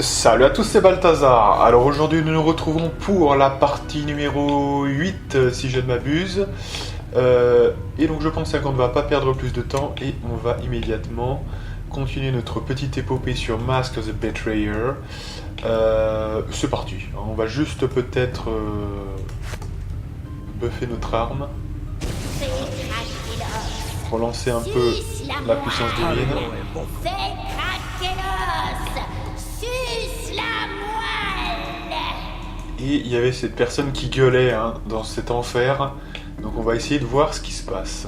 Salut à tous, c'est Balthazar. Alors aujourd'hui nous nous retrouvons pour la partie numéro 8 si je ne m'abuse. Et donc je pense qu'on ne va pas perdre plus de temps et on va immédiatement continuer notre petite épopée sur Mask of the Betrayer. C'est parti. On va juste peut-être buffer notre arme. Relancer un peu la puissance divine. Et il y avait cette personne qui gueulait dans cet enfer. Donc on va essayer de voir ce qui se passe.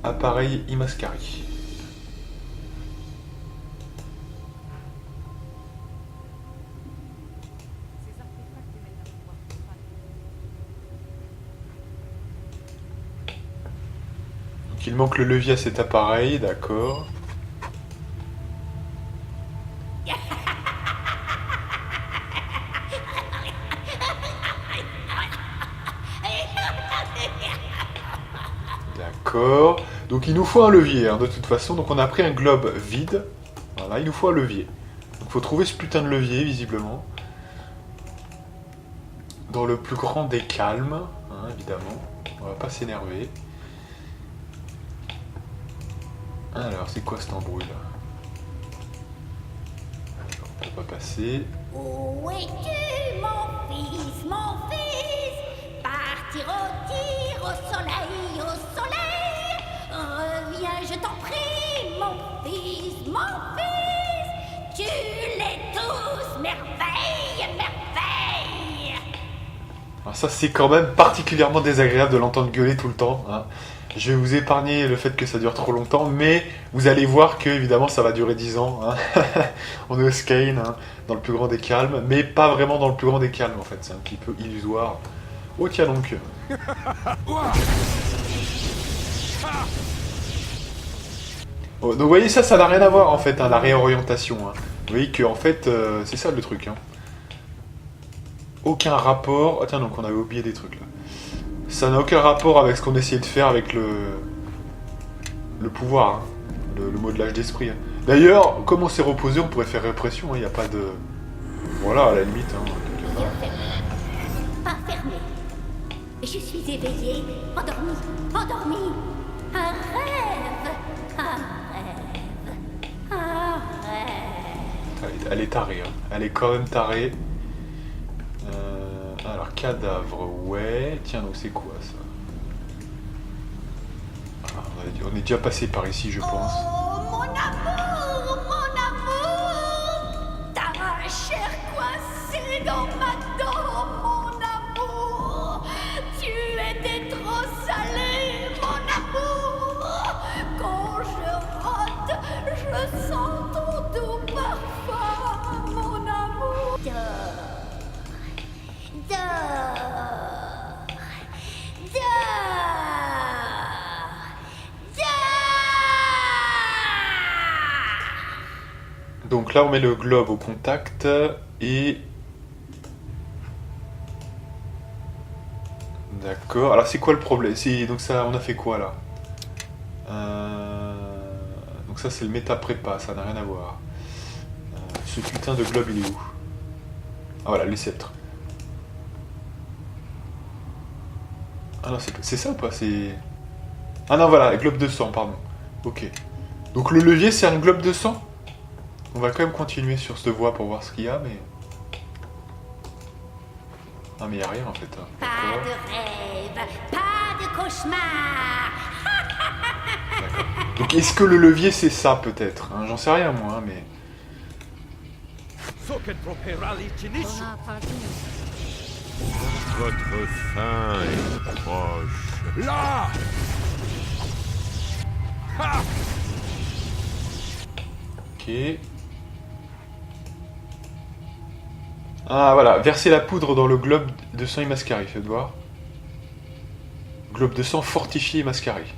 Appareil Imascari. Donc il manque le levier à cet appareil, d'accord. D'accord. Donc il nous faut un levier, de toute façon. Donc on a pris un globe vide. Voilà, il nous faut un levier. Donc il faut trouver ce putain de levier, visiblement. Dans le plus grand des calmes, évidemment. On va pas s'énerver. Alors, c'est quoi cette embrouille là? On peut pas passer. Où es-tu, mon fils, mon fils? Partir au tir, au soleil, au soleil. Reviens, je t'en prie, mon fils, mon fils. Tu les tous, merveille, merveille. Alors ça, c'est quand même particulièrement désagréable de l'entendre gueuler tout le temps. Je vais vous épargner le fait que ça dure trop longtemps, mais vous allez voir que, évidemment, ça va durer 10 ans. On est au Skane, dans le plus grand des calmes, mais pas vraiment dans le plus grand des calmes, en fait. C'est un petit peu illusoire. Oh, tiens donc. Oh, donc, vous voyez, ça n'a rien à voir, en fait, la réorientation. Vous voyez que, en fait, c'est ça le truc. Aucun rapport. Ah, tiens, donc on avait oublié des trucs, là. Ça n'a aucun rapport avec ce qu'on essayait de faire avec le pouvoir, le modelage d'esprit. D'ailleurs, comme on s'est reposé, on pourrait faire répression, il n'y a pas de... Voilà, à la limite. Pas fermé. Je suis éveillée, endormie, endormie. Un rêve, un rêve, un rêve. Elle est tarée, Elle est quand même tarée. Alors, cadavre, ouais. Tiens, donc c'est quoi, ça? On est déjà passé par ici, je pense. Oh, mon amour, ta chair coincée dans ma dent, mon amour. Tu étais trop salé, mon amour. Quand je rote, je sens ton doux parfum, mon amour. Dors, Donc là, on met le globe au contact et... D'accord. Alors, c'est quoi le problème? Donc ça, on a fait quoi, là? Donc ça, c'est le méta-prépa, ça n'a rien à voir. Ce putain de globe, il est où? Ah voilà, les sceptres. Ah non, c'est ça ou pas? C'est... Ah non, voilà, globe de sang, pardon. Ok. Donc le levier, c'est un globe de sang? On va quand même continuer sur cette voie pour voir ce qu'il y a, mais... Ah, mais il n'y a rien, en fait. pas de rêve, pas de cauchemar. D'accord. Donc est-ce que le levier, c'est ça, peut-être? J'en sais rien, moi, mais... Votre fin est proche. Là! Ha! Ok. Ah, voilà. Verser la poudre dans le globe de sang Imascari, faites voir. Globe de sang fortifié Imascari.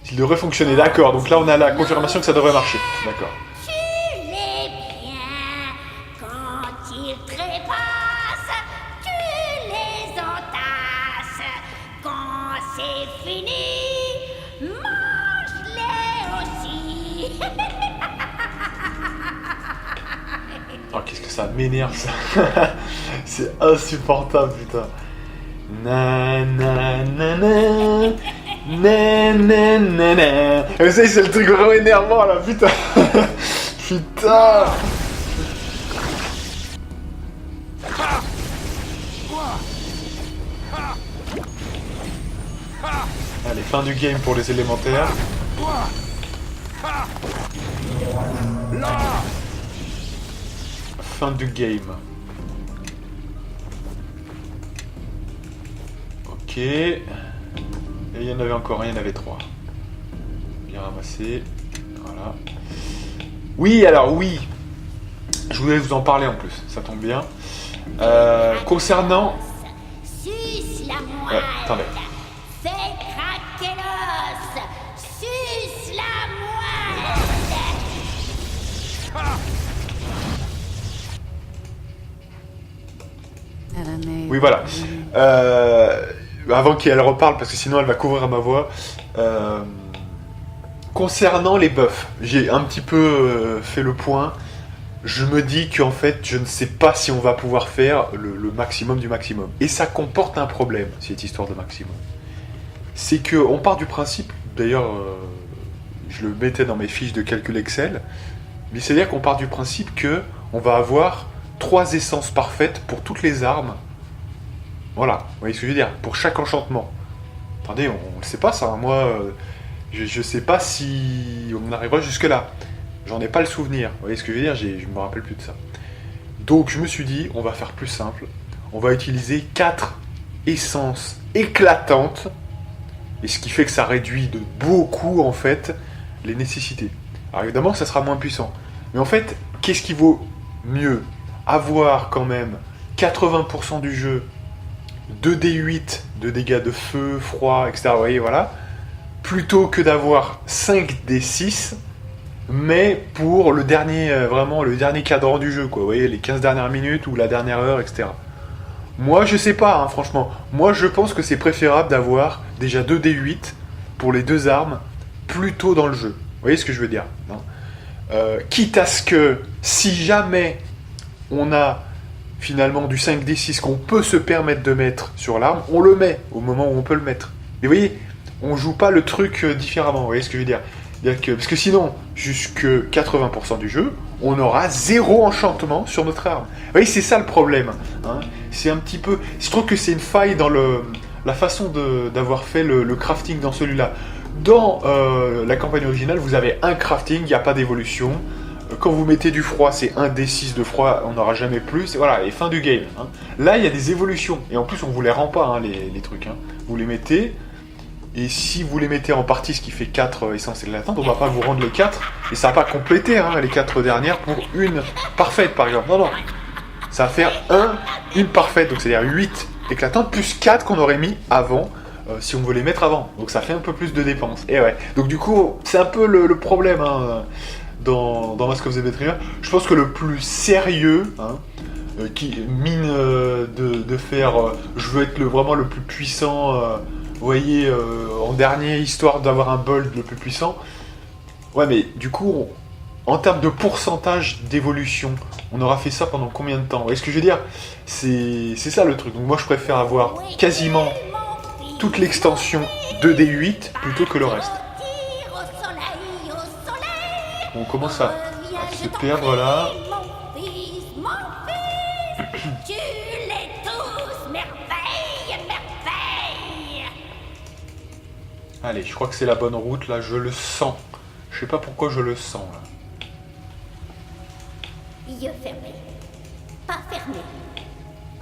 S'il devrait fonctionner, d'accord. Donc là, on a la confirmation que ça devrait marcher. D'accord. Tu les bien quand ils trépassent, tu les entasses. Quand c'est fini, mange-les aussi. Oh, qu'est-ce que ça m'énerve, ça. C'est insupportable, putain. Na na na na. Na na na na. Vous savez, c'est le truc vraiment énervant, là, putain. Putain. Allez, fin du game pour les élémentaires. Fin du game. Ok. Et il y en avait encore un, il y en avait 3. Bien ramassé. Voilà. Oui, alors oui. Je voulais vous en parler en plus, ça tombe bien. Concernant... Suce la moelle. Attendez. Fais craquer l'os. Suce la moelle. Oui, voilà. Avant qu'elle reparle, parce que sinon elle va couvrir ma voix. Concernant les buffs, j'ai un petit peu fait le point. Je me dis qu'en fait, je ne sais pas si on va pouvoir faire le maximum du maximum. Et ça comporte un problème, cette histoire de maximum. C'est qu'on part du principe, d'ailleurs, je le mettais dans mes fiches de calcul Excel, mais c'est-à-dire qu'on part du principe qu'on va avoir 3 essences parfaites pour toutes les armes. Voilà, vous voyez ce que je veux dire, pour chaque enchantement. Attendez, on ne sait pas ça, hein. Moi, je sais pas si on arrivera jusque-là. J'en ai pas le souvenir, vous voyez ce que je veux dire, je me rappelle plus de ça. Donc je me suis dit, on va faire plus simple. On va utiliser 4 essences éclatantes, et ce qui fait que ça réduit de beaucoup, en fait, les nécessités. Alors évidemment, ça sera moins puissant. Mais en fait, qu'est-ce qui vaut mieux? Avoir quand même 80% du jeu 2d8 de dégâts de feu, froid, etc. Vous voyez, voilà. Plutôt que d'avoir 5d6, mais pour le dernier, vraiment le dernier cadran du jeu, quoi. Vous voyez, les 15 dernières minutes ou la dernière heure, etc. Moi, je sais pas, hein, franchement. Moi, je pense que c'est préférable d'avoir déjà 2d8 pour les 2 armes plus tôt dans le jeu. Vous voyez ce que je veux dire, non? Quitte à ce que, si jamais on a finalement du 5d6 qu'on peut se permettre de mettre sur l'arme, on le met au moment où on peut le mettre. Mais vous voyez, on joue pas le truc différemment, vous voyez ce que je veux dire? Parce que sinon, jusque 80% du jeu, on aura 0 enchantement sur notre arme. Vous voyez, c'est ça le problème, hein. C'est un petit peu... Je trouve que c'est une faille dans la façon d'avoir fait le crafting dans celui-là. Dans la campagne originale, vous avez un crafting, il n'y a pas d'évolution. Quand vous mettez du froid, c'est 1d6 de froid, on n'aura jamais plus. Et voilà, et fin du game, hein. Là, il y a des évolutions. Et en plus, on vous les rend pas, hein, les trucs, hein. Vous les mettez... Et si vous les mettez en partie, ce qui fait 4 essences éclatantes, on va pas vous rendre les 4, et ça va pas compléter, hein, les 4 dernières pour une parfaite, par exemple. Non, non. Ça va faire une parfaite, donc c'est-à-dire 8 éclatantes, plus 4 qu'on aurait mis avant, si on veut les mettre avant. Donc ça fait un peu plus de dépenses. Et ouais. Donc du coup, c'est un peu le problème, hein, dans Mask of the Betrayer. Je pense que le plus sérieux, hein, qui mine de faire... je veux être vraiment le plus puissant... vous voyez, en dernier, histoire d'avoir un bold le plus puissant. Ouais, mais du coup, en termes de pourcentage d'évolution, on aura fait ça pendant combien de temps? Vous voyez ce que je veux dire? C'est ça le truc. Donc moi, je préfère avoir quasiment toute l'extension 2d8 plutôt que le reste. On commence à se perdre là. Allez, je crois que c'est la bonne route, là, je le sens. Je sais pas pourquoi je le sens, là. Yeux fermés, pas fermés.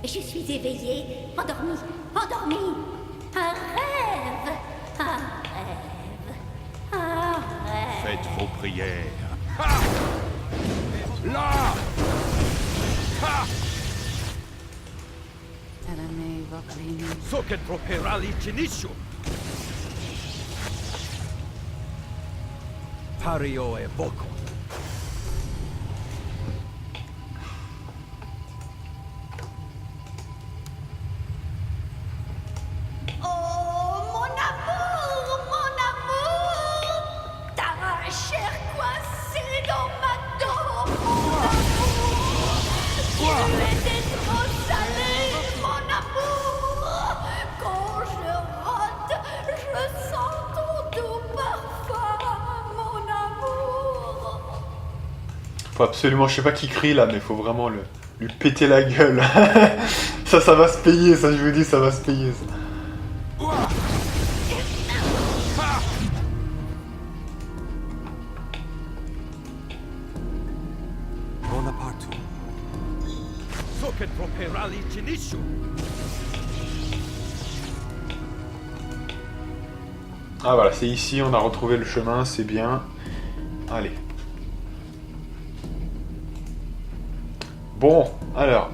Je suis éveillée, endormie, endormie. Un rêve, un rêve, un rêve. Faites vos prières. Ha! Là! Ha! So che troperà l'inizio. Pario e voco. Oh, mon amour, ta chair coincée dans ma dent, mon amour. Faut absolument, je sais pas qui crie là, mais faut vraiment lui péter la gueule. Ça va se payer, ça je vous dis, ça va se payer. Ça. Ah voilà, c'est ici, on a retrouvé le chemin, c'est bien. Allez. Bon, alors.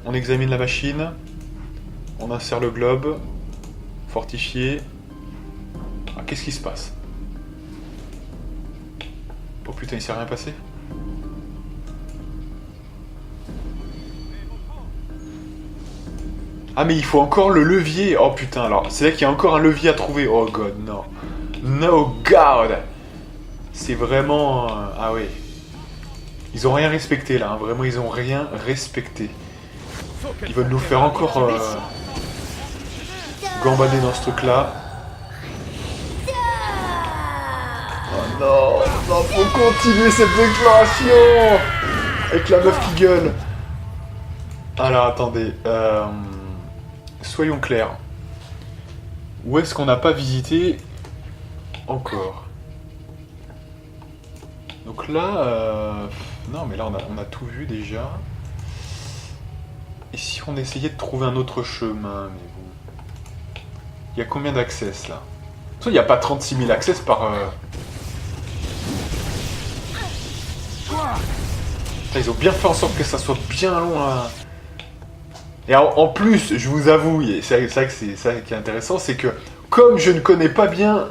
On examine la machine. On insère le globe. Fortifié. Ah, qu'est-ce qui se passe? Oh putain, il s'est rien passé? Ah mais il faut encore le levier. Oh putain, alors c'est là qu'il y a encore un levier à trouver. Oh god, non. No god. C'est vraiment... Ah oui. Ils ont rien respecté là, hein. Vraiment ils ont rien respecté. Ils veulent nous faire encore gambader dans ce truc là. Oh non, non, faut continuer cette déclaration avec la meuf qui gueule. Alors attendez, soyons clairs. Où est-ce qu'on n'a pas visité encore? Donc là, non mais là on a tout vu déjà. Et si on essayait de trouver un autre chemin, mais bon. Il y a combien d'access là? Il n'y a pas 36 000 access par... Putain, ils ont bien fait en sorte que ça soit bien long là. Et en plus, je vous avoue, c'est vrai que c'est ça qui est intéressant, c'est que comme je ne connais pas bien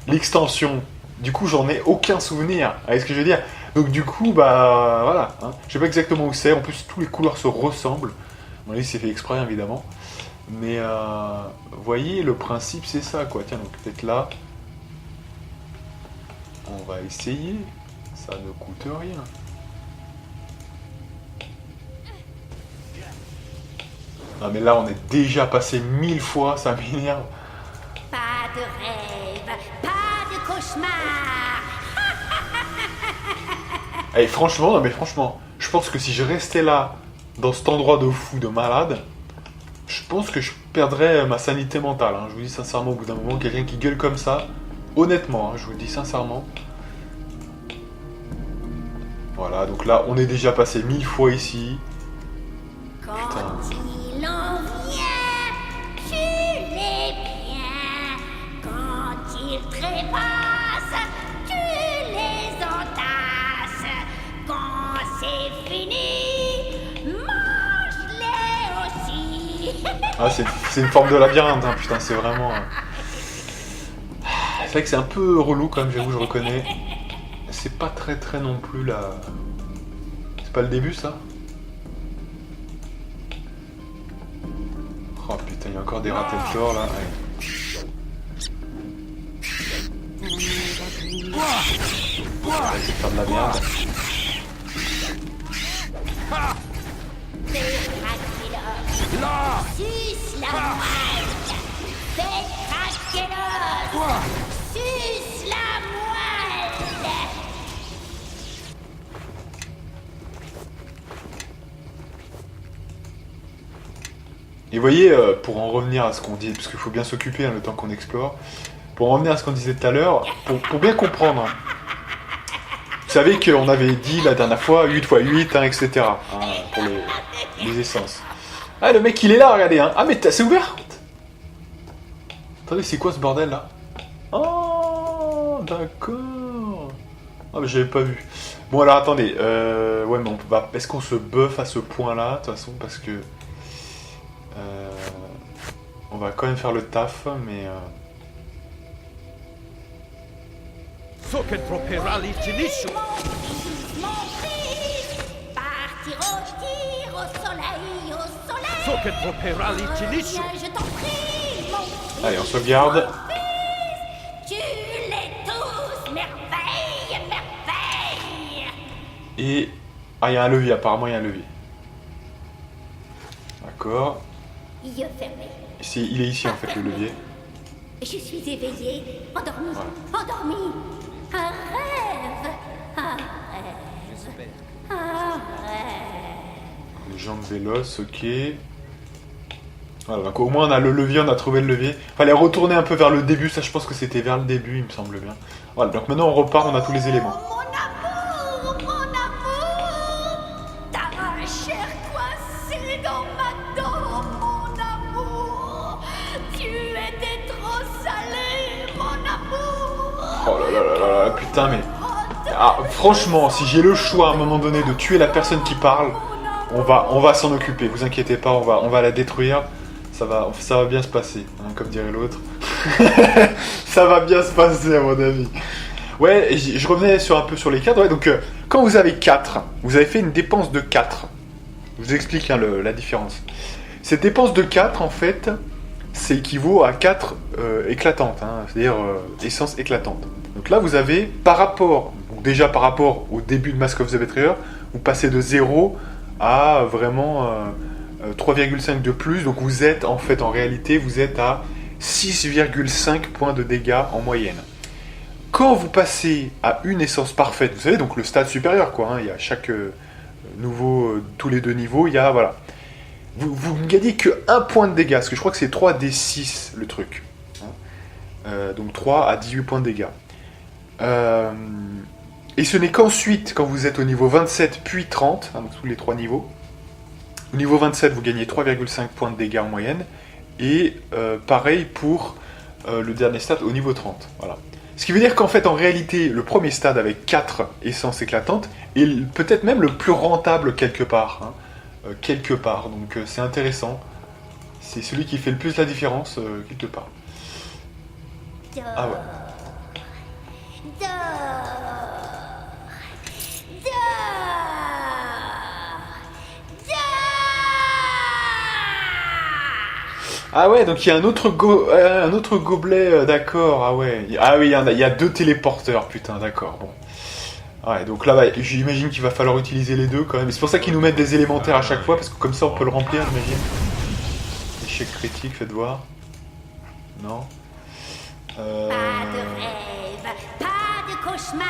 l'extension, du coup j'en ai aucun souvenir. Vous voyez ce que je veux dire? Donc du coup, bah voilà, hein. Je sais pas exactement où c'est, en plus tous les couleurs se ressemblent. Bon, là c'est fait exprès évidemment. Mais vous voyez, le principe c'est ça quoi. Tiens, donc peut-être là, on va essayer, ça ne coûte rien. Non mais là on est déjà passé 1000 fois, ça m'énerve. Pas de rêve, pas de cauchemar. Et franchement, non mais franchement, je pense que si je restais là, dans cet endroit de fou, de malade, je pense que je perdrais ma sanité mentale. Hein. Je vous dis sincèrement, au bout d'un moment, quelqu'un qui gueule comme ça, honnêtement, hein, je vous le dis sincèrement. Voilà, donc là, on est déjà passé 1000 fois ici. Quand il en vient, tu l'es bien. Quand il trépasse, tu les entasses. Quand c'est fini, mange-les aussi. Ah, c'est une forme de labyrinthe, hein, putain, c'est vraiment... C'est vrai que c'est un peu relou quand même, j'avoue, je reconnais. C'est pas très non plus la... C'est pas le début, ça? Oh putain, il y a encore des Rattlesor là. On va essayer de faire de la merde. Suce la moelle. Fais craquer l'os. Suce la moelle. Et vous voyez, pour en revenir à ce qu'on dit, parce qu'il faut bien s'occuper hein, le temps qu'on explore, pour en revenir à ce qu'on disait tout à l'heure, pour bien comprendre, hein, vous savez qu'on avait dit la dernière fois 8 x 8, hein, etc. Hein, pour les essences. Ah, le mec il est là, regardez. Hein. Ah, mais c'est ouvert. Attendez, c'est quoi ce bordel là? Oh, d'accord. Ah, mais j'avais pas vu. Bon, alors attendez. Ouais, mais est-ce qu'on se buff à ce point-là, de toute façon, parce que. On va quand même faire le taf, mais... Mon fils, partir au tir, au soleil, au soleil. Viens, je t'en prie, mon fils. Allez, on sauvegarde. Tu les tous, merveille, merveille. Et... Ah, il y a un levier, apparemment il y a un levier. D'accord. Yeux fermés. Il est ici en fait le levier. Je suis éveillée, endormie, Voilà. endormie. Un rêve, un Les jambes véloces, ok. Voilà, donc au moins on a le levier, on a trouvé le levier. Fallait retourner un peu vers le début, ça je pense que c'était vers le début, il me semble bien. Voilà, donc maintenant on repart, on a tous les éléments. Mon amour, ta chair coincée dans ma dent, mon amour. Tu étais trop salé, mon amour. Oh là là là là, putain mais... Ah, franchement, si j'ai le choix à un moment donné de tuer la personne qui parle, on va s'en occuper, vous inquiétez pas, on va la détruire. Ça va bien se passer, hein, comme dirait l'autre. Ça va bien se passer à mon avis. Ouais, et je revenais un peu sur les 4. Ouais, donc, quand vous avez 4, vous avez fait une dépense de 4. Je vous explique hein, la différence. Cette dépense de 4, en fait, c'est équivaut à 4 éclatantes, hein, c'est-à-dire essence éclatante. Donc là, vous avez, par rapport au début de Mask of the Betrayer, vous passez de 0 à vraiment 3,5 de plus. Donc vous êtes, en fait, en réalité, vous êtes à 6,5 points de dégâts en moyenne. Quand vous passez à une essence parfaite, vous savez, donc le stade supérieur, quoi, hein, il y a chaque tous les 2 niveaux, il y a, voilà. Vous ne gagnez que 1 point de dégâts, parce que je crois que c'est 3d6 le truc. Hein. Donc 3 à 18 points de dégâts. Et ce n'est qu'ensuite, quand vous êtes au niveau 27 puis 30, hein, donc tous les 3 niveaux, au niveau 27, vous gagnez 3,5 points de dégâts en moyenne, et pareil pour le dernier stade au niveau 30. Voilà. Ce qui veut dire qu'en fait, en réalité, le premier stade avec 4 essences éclatantes est peut-être même le plus rentable quelque part. Hein. Quelque part, donc c'est intéressant. C'est celui qui fait le plus la différence, quelque part. Ah ouais. Ah ouais, donc il y a un autre gobelet, d'accord, ah ouais. Ah oui, il y a 2 téléporteurs, putain, d'accord, bon. Ouais, donc là, j'imagine qu'il va falloir utiliser les 2 quand même. Et c'est pour ça qu'ils nous mettent des élémentaires à chaque fois, parce que comme ça on peut le remplir, j'imagine. Échec critique, faites voir. Non. Pas de rêve, pas de cauchemar.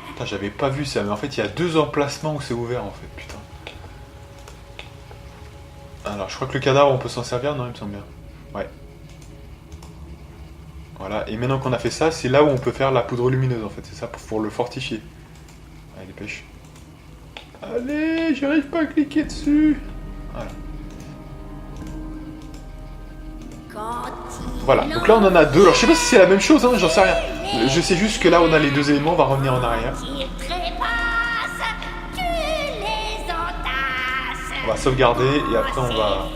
Putain, j'avais pas vu ça, mais en fait il y a 2 emplacements où c'est ouvert en fait, putain. Alors, je crois que le cadavre, on peut s'en servir, non, il me semble bien. Ouais. Voilà, et maintenant qu'on a fait ça, c'est là où on peut faire la poudre lumineuse, en fait. C'est ça, pour le fortifier. Allez, dépêche. Allez, j'arrive pas à cliquer dessus. Voilà. Voilà, donc là, on en a 2. Alors, je sais pas si c'est la même chose, hein, j'en sais rien. Je sais juste que là, on a les 2 éléments, on va revenir en arrière. On va sauvegarder et après on va...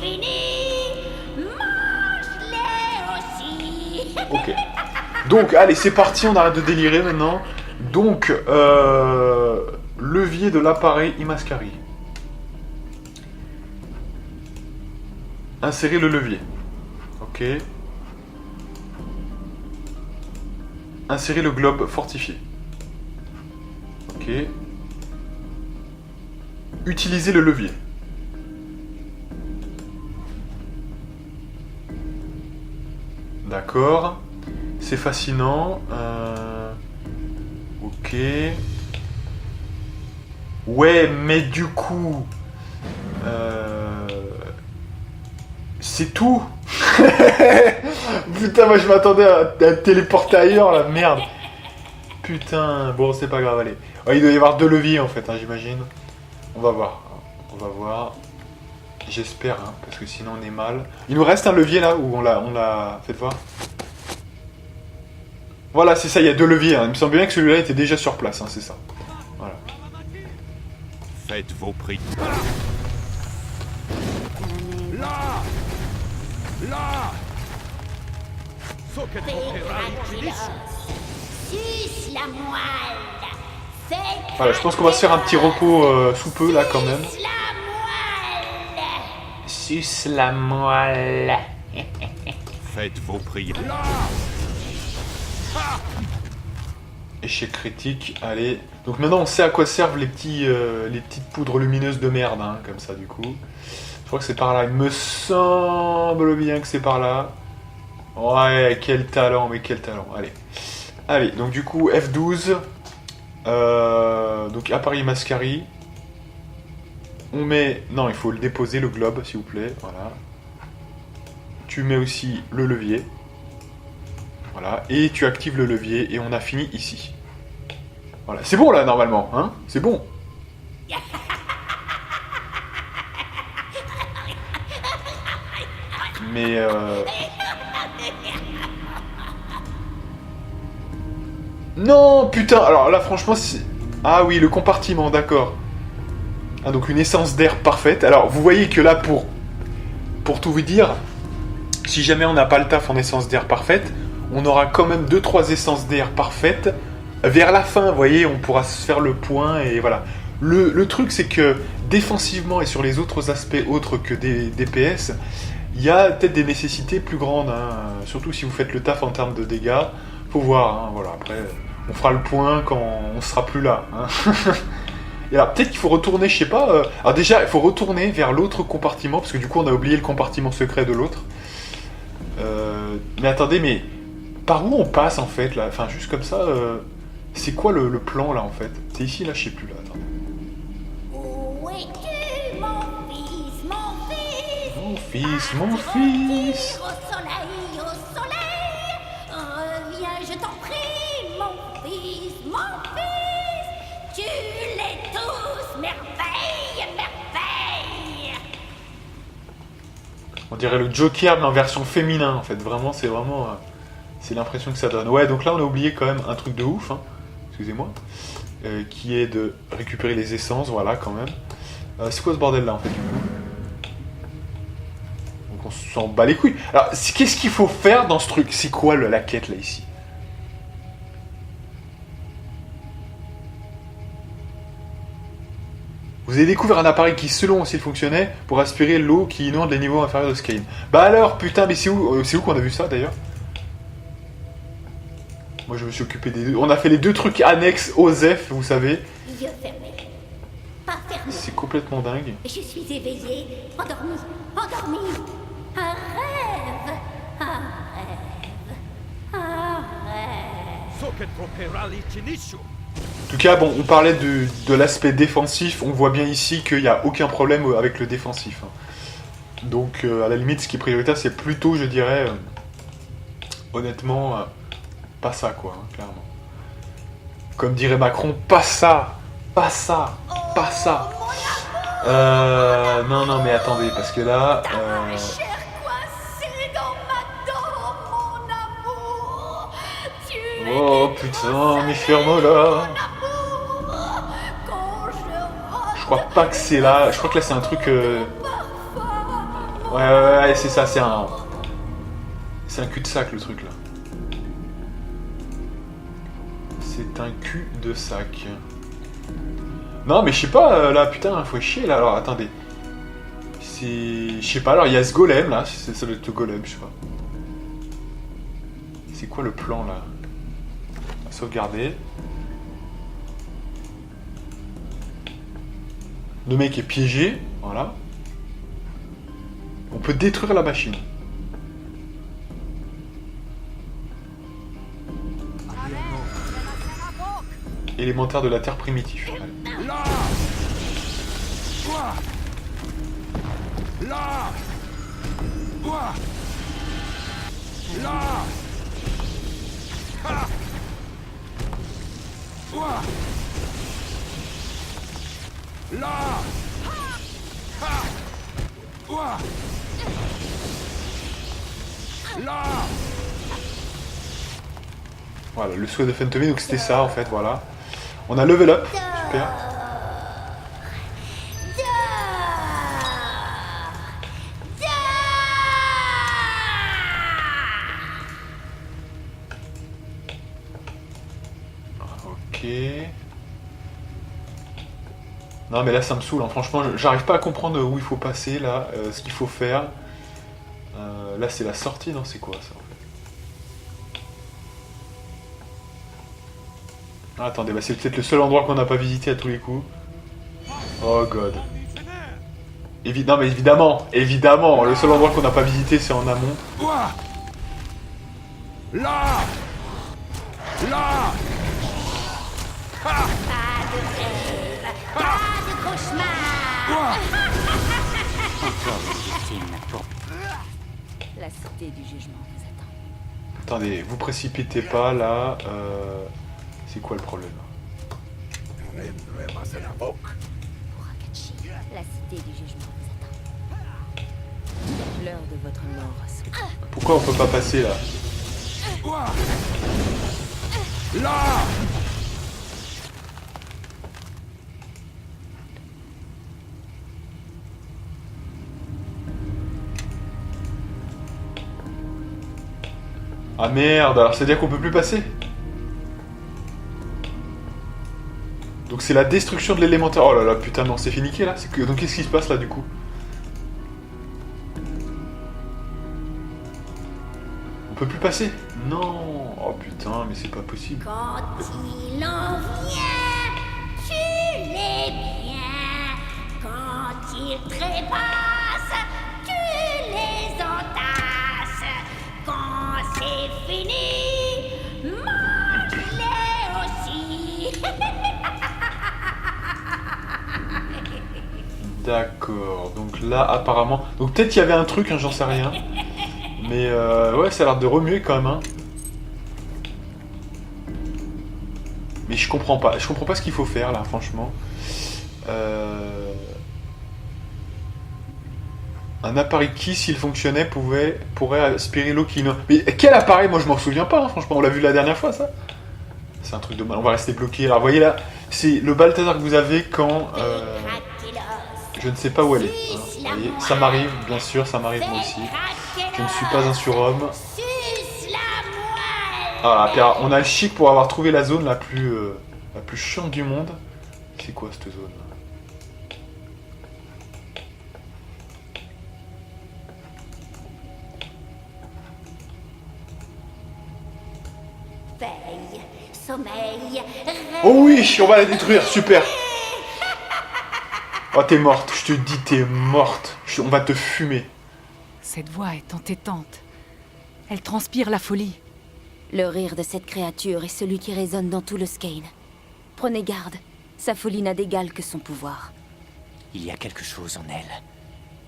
Ok. Donc, allez, c'est parti, on arrête de délirer maintenant. Donc, levier de l'appareil Imascari. Insérer le levier. Ok. Insérer le globe fortifié. Ok. Utiliser le levier. D'accord. C'est fascinant. Ok. Ouais, mais du coup... c'est tout. Putain, moi je m'attendais à téléporter ailleurs, la merde. Putain, bon, c'est pas grave, allez. Oh, il doit y avoir 2 leviers en fait, hein, j'imagine. On va voir. On va voir. J'espère, hein, parce que sinon on est mal. Il nous reste un levier là où on l'a fait voir. Voilà, c'est ça, il y a 2 leviers. Hein. Il me semble bien que celui-là était déjà sur place, hein, c'est ça. Voilà. Faites vos prix. Là. Suce la moelle. Voilà, je pense qu'on va se faire un petit repos sous peu là quand même. Suce la moelle. Faites vos prières. Échec critique, allez. Donc maintenant on sait à quoi servent les petites poudres lumineuses de merde, hein, comme ça du coup. Je crois que c'est par là, il me semble bien que c'est par là. Ouais, quel talent, mais quel talent, allez. Allez, donc du coup F12. Donc appareil Mascari. On met... Non, il faut le déposer, le globe, s'il vous plaît. Voilà. Tu mets aussi le levier. Voilà. Et tu actives le levier et on a fini ici. Voilà. C'est bon là, normalement. Hein? C'est bon. Mais... Non, putain. Alors là, franchement, c'est... Ah oui, le compartiment, d'accord. Ah, donc une essence d'air parfaite. Alors, vous voyez que là, pour tout vous dire, si jamais on n'a pas le taf en essence d'air parfaite, on aura quand même 2-3 essences d'air parfaites. Vers la fin, vous voyez, on pourra se faire le point et voilà. Le truc, c'est que défensivement et sur les autres aspects autres que des DPS, il y a peut-être des nécessités plus grandes, hein. Surtout si vous faites le taf en termes de dégâts. Faut voir, hein, voilà. Après, on fera le point quand on sera plus là. Hein. Et alors, peut-être qu'il faut retourner, je sais pas... Alors déjà, il faut retourner vers l'autre compartiment, parce que du coup, on a oublié le compartiment secret de l'autre. Mais attendez, mais... Par où on passe, en fait, là? Enfin, juste comme ça, c'est quoi le plan, là, en fait? C'est ici, là, je sais plus, là, attendez. Où es-tu, mon fils, mon fils? Mon fils, mon fils! Au soleil, au soleil! Reviens, je t'en prie, mon fils, mon fils! Tu les tous, merveille, merveille! On dirait le Joker, mais en version féminin, en fait. Vraiment, c'est vraiment... c'est l'impression que ça donne. Ouais, donc là, on a oublié quand même un truc de ouf, hein. Excusez-moi. Qui est de récupérer les essences, voilà, quand même. C'est quoi ce bordel-là, en fait, du coup? Donc on s'en bat les couilles. Alors, qu'est-ce qu'il faut faire dans ce truc? C'est quoi la quête, là, ici? Vous avez découvert un appareil qui, selon s'il fonctionnait, pour aspirer l'eau qui inonde les niveaux inférieurs de Skyrim. Bah alors, putain, mais c'est où qu'on a vu ça, d'ailleurs? Moi, je me suis occupé des deux. On a fait les deux trucs annexes OSEF, vous savez. Yeux fermés. Pas fermés. C'est complètement dingue. Je suis éveillée, endormie, endormie. Un rêve, un rêve, un rêve. En tout cas, bon, on parlait de l'aspect défensif. On voit bien ici qu'il n'y a aucun problème avec le défensif. Donc, à la limite, ce qui est prioritaire, c'est plutôt, je dirais, honnêtement, pas ça, quoi, hein, clairement. Comme dirait Macron, pas ça, pas ça, pas ça. Non, mais attendez, parce que là... Cher coincé dans ma dent, mon amour. Tu es Oh putain, mais ferme-la. Je crois pas que c'est là. Je crois que là c'est un truc. Ouais, c'est ça, c'est un. C'est un cul-de-sac le truc là. C'est un cul-de-sac. Non, mais je sais pas, là, putain, faut chier là. Alors attendez. C'est. Je sais pas, alors il y a ce golem là. C'est ça le golem, je sais pas. C'est quoi le plan là? On va sauvegarder. Le mec est piégé, voilà. On peut détruire la machine. Élémentaire de la Terre primitive. Là! Ouah! Là! Ouah! Là! Ha! Ouah! Là! Ha! Ouah! Là! Voilà, le souhait de Fentomé, donc c'était ça en fait, voilà. On a level up, super. Ok. Non mais là ça me saoule, hein. Franchement j'arrive pas à comprendre où il faut passer là, ce qu'il faut faire. Là c'est la sortie, non c'est quoi ça en fait? Ah, attendez, bah, c'est peut-être le seul endroit qu'on n'a pas visité à tous les coups. Oh god. Non mais évidemment, évidemment, le seul endroit qu'on n'a pas visité c'est en amont. Ouah! Là! Là! Pas de rêve, pas de cauchemar. La cité du jugement vous attend. Attendez, vous précipitez pas là. C'est quoi le problème? Urakachi, la cité du jugement vous attend. L'heure de votre mort a sonné. Pourquoi on peut pas passer là? Là! Ah merde, alors c'est-à-dire qu'on peut plus passer? Donc c'est la destruction de l'élémentaire. Oh là là, putain, non, c'est finiqué là. Donc qu'est-ce qui se passe là du coup? On peut plus passer? Non. Oh putain, mais c'est pas possible. Quand il en vient, tu les bien. Quand il trépasse, tu les entasses. Quand c'est fini, mange-les aussi. D'accord, donc là apparemment... Donc peut-être qu'il y avait un truc, hein, j'en sais rien. Mais ouais, ça a l'air de remuer quand même. Hein. Mais je comprends pas ce qu'il faut faire là, franchement. Un appareil qui, s'il fonctionnait, pourrait aspirer l'eau qui... Mais quel appareil? Moi je m'en souviens pas, hein, franchement, on l'a vu la dernière fois ça. C'est un truc de mal, on va rester bloqué. Alors vous voyez là, c'est le Balthazar que vous avez quand... Je ne sais pas où elle est. Hein. Vous voyez, ça m'arrive, bien sûr, ça m'arrive moi aussi. Je ne suis pas un surhomme. Ah, puis alors, on a le chic pour avoir trouvé la zone la plus chiante du monde. C'est quoi cette zone? Veille, sommeil, rêve. Oh oui, on va la détruire, super. Oh, t'es morte, je te dis, t'es morte. On va te fumer. Cette voix est entêtante. Elle transpire la folie. Le rire de cette créature est celui qui résonne dans tout le Skein. Prenez garde, sa folie n'a d'égal que son pouvoir. Il y a quelque chose en elle.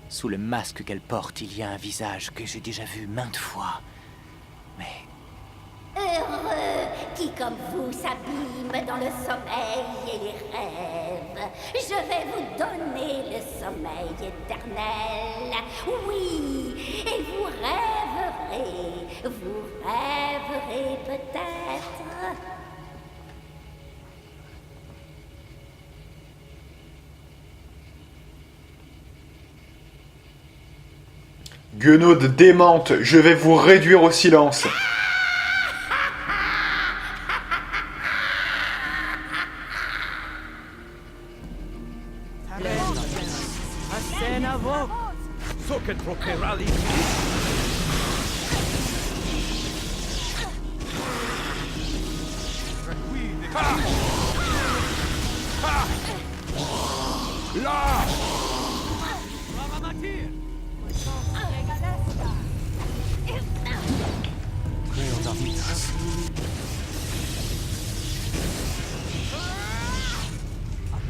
Sous le masque qu'elle porte, il y a un visage que j'ai déjà vu maintes fois. Mais Heureux qui comme vous s'abîme dans le sommeil et les rêves. Je vais vous donner le sommeil éternel. Oui, et vous rêverez peut-être. Guenaude démente, je vais vous réduire au silence. So che troverà lì. Là!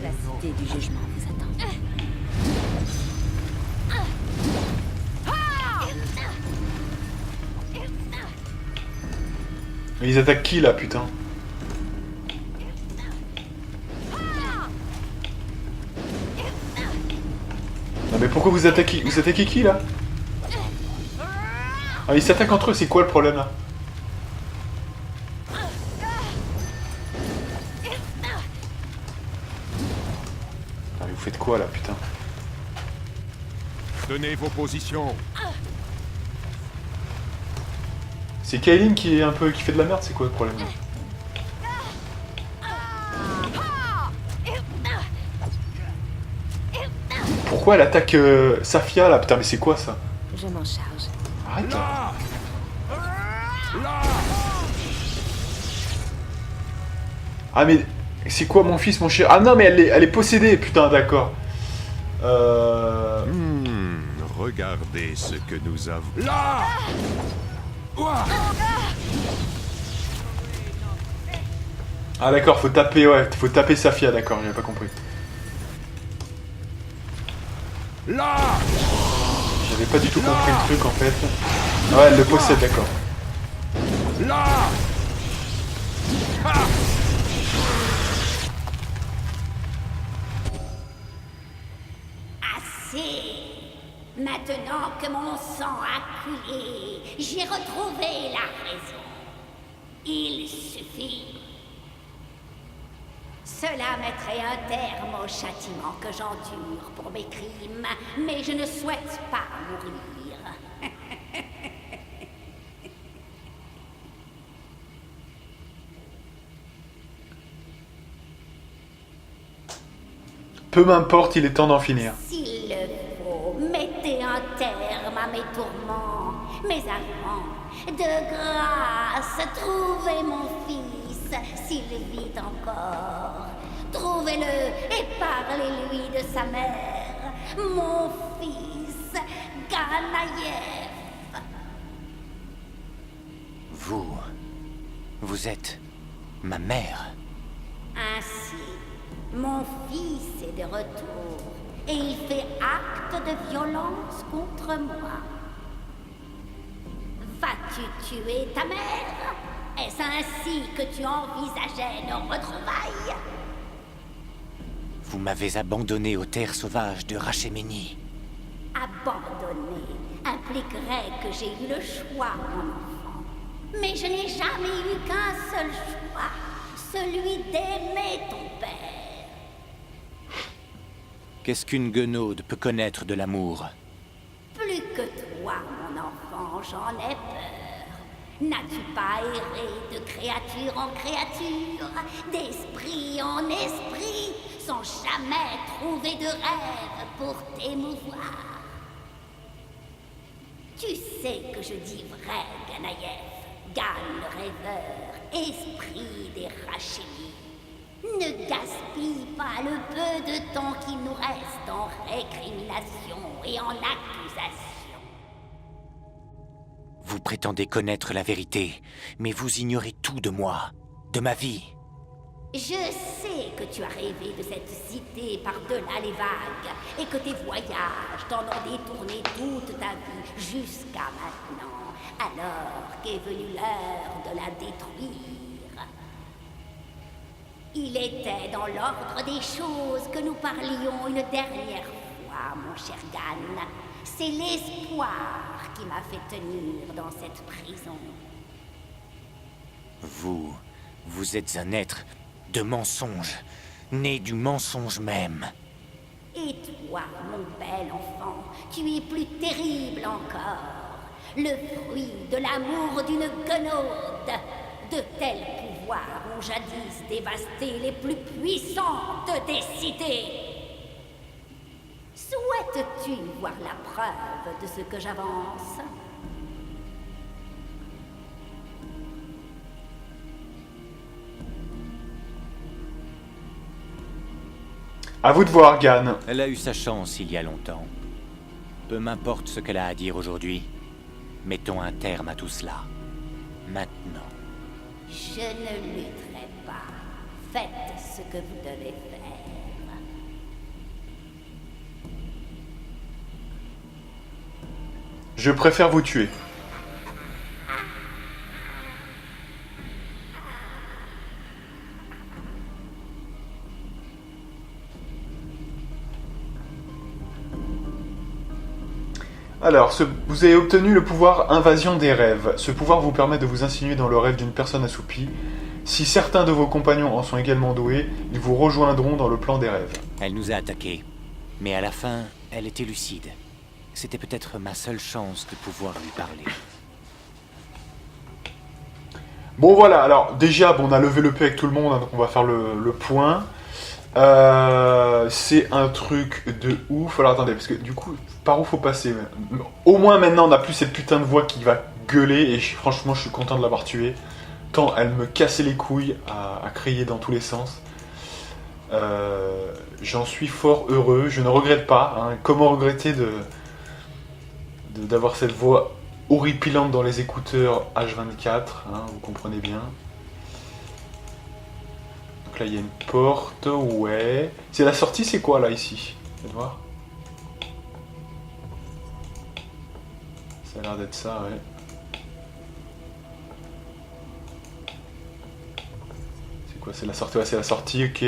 La cité du jugement vous attend. Mais ils attaquent qui là, putain? Non mais pourquoi vous attaquez? Vous attaquez qui là? Ah, ils s'attaquent entre eux, c'est quoi le problème là? Ah, mais vous faites quoi là, putain? Tenez vos positions. C'est Kaylin qui fait de la merde, c'est quoi le problème là? Pourquoi elle attaque Safia là? Putain, mais c'est quoi ça? Je m'en charge. Arrête là. Là! Ah mais c'est quoi mon fils, mon cher? Ah non mais elle est possédée, putain, d'accord. Regardez ce que nous avons. Là! Ouah! Ah d'accord, faut taper, ouais, faut taper Safia, d'accord, j'avais pas compris. Là! J'avais pas du tout compris le truc en fait. Ah ouais, elle le possède, d'accord. Là! Ah! Assez. Maintenant que mon sang a coulé, j'ai retrouvé la raison. Il suffit. Cela mettrait un terme au châtiment que j'endure pour mes crimes, mais je ne souhaite pas mourir. Peu m'importe, il est temps d'en finir. S'il le faut, mettez un terme à mes tourments. Mais avant, de grâce, trouvez mon fils, s'il vit encore. Trouvez-le et parlez-lui de sa mère, mon fils, Ganaïev. Vous êtes ma mère. Ainsi, mon fils est de retour et il fait acte de violence contre moi. Vas-tu tuer ta mère? Est-ce ainsi que tu envisageais nos retrouvailles? Vous m'avez abandonné aux terres sauvages de Rachéménie. Abandonner impliquerait que j'ai eu le choix, mon enfant. Mais je n'ai jamais eu qu'un seul choix, celui d'aimer ton père. Qu'est-ce qu'une guenaude peut connaître de l'amour? Plus que toi, mon enfant, j'en ai peur. N'as-tu pas erré de créature en créature, d'esprit en esprit, sans jamais trouver de rêve pour t'émouvoir? Tu sais que je dis vrai, Ganaïev, Gan le rêveur, esprit des Rachémies. Ne gaspille pas le peu de temps qu'il nous reste en récrimination et en accusation. Vous prétendez connaître la vérité, mais vous ignorez tout de moi, de ma vie. Je sais que tu as rêvé de cette cité par-delà les vagues et que tes voyages t'en ont détourné toute ta vie jusqu'à maintenant, alors qu'est venue l'heure de la détruire. Il était dans l'ordre des choses que nous parlions une dernière fois, mon cher Gan. C'est l'espoir qui m'a fait tenir dans cette prison. Vous êtes un être de mensonge, né du mensonge même. Et toi, mon bel enfant, tu es plus terrible encore. Le fruit de l'amour d'une guenaude. De tels pouvoirs ont jadis dévasté les plus puissantes des cités. Souhaites-tu voir la preuve de ce que j'avance? À vous de voir, Gan. Elle a eu sa chance il y a longtemps. Peu m'importe ce qu'elle a à dire aujourd'hui. Mettons un terme à tout cela. Maintenant. Je ne lutterai pas. Faites ce que vous devez faire. Je préfère vous tuer. Alors, vous avez obtenu le pouvoir Invasion des rêves. Ce pouvoir vous permet de vous insinuer dans le rêve d'une personne assoupie. Si certains de vos compagnons en sont également doués, ils vous rejoindront dans le plan des rêves. Elle nous a attaqués. Mais à la fin, elle était lucide. C'était peut-être ma seule chance de pouvoir lui parler. Bon voilà, alors déjà, on a levé le pied avec tout le monde, hein, donc on va faire le point. C'est un truc de ouf. Alors attendez, parce que du coup, par où faut passer? Au moins maintenant, on n'a plus cette putain de voix qui va gueuler, et franchement, je suis content de l'avoir tuée. Tant elle me cassait les couilles à crier dans tous les sens. J'en suis fort heureux, je ne regrette pas. Hein. Comment regretter d'avoir cette voix horripilante dans les écouteurs H24, hein, vous comprenez bien. Donc là, il y a une porte, ouais. C'est la sortie, c'est quoi, là, ici? Faites voir. Ça a l'air d'être ça, ouais. C'est quoi? C'est la sortie? Ouais, c'est la sortie, ok.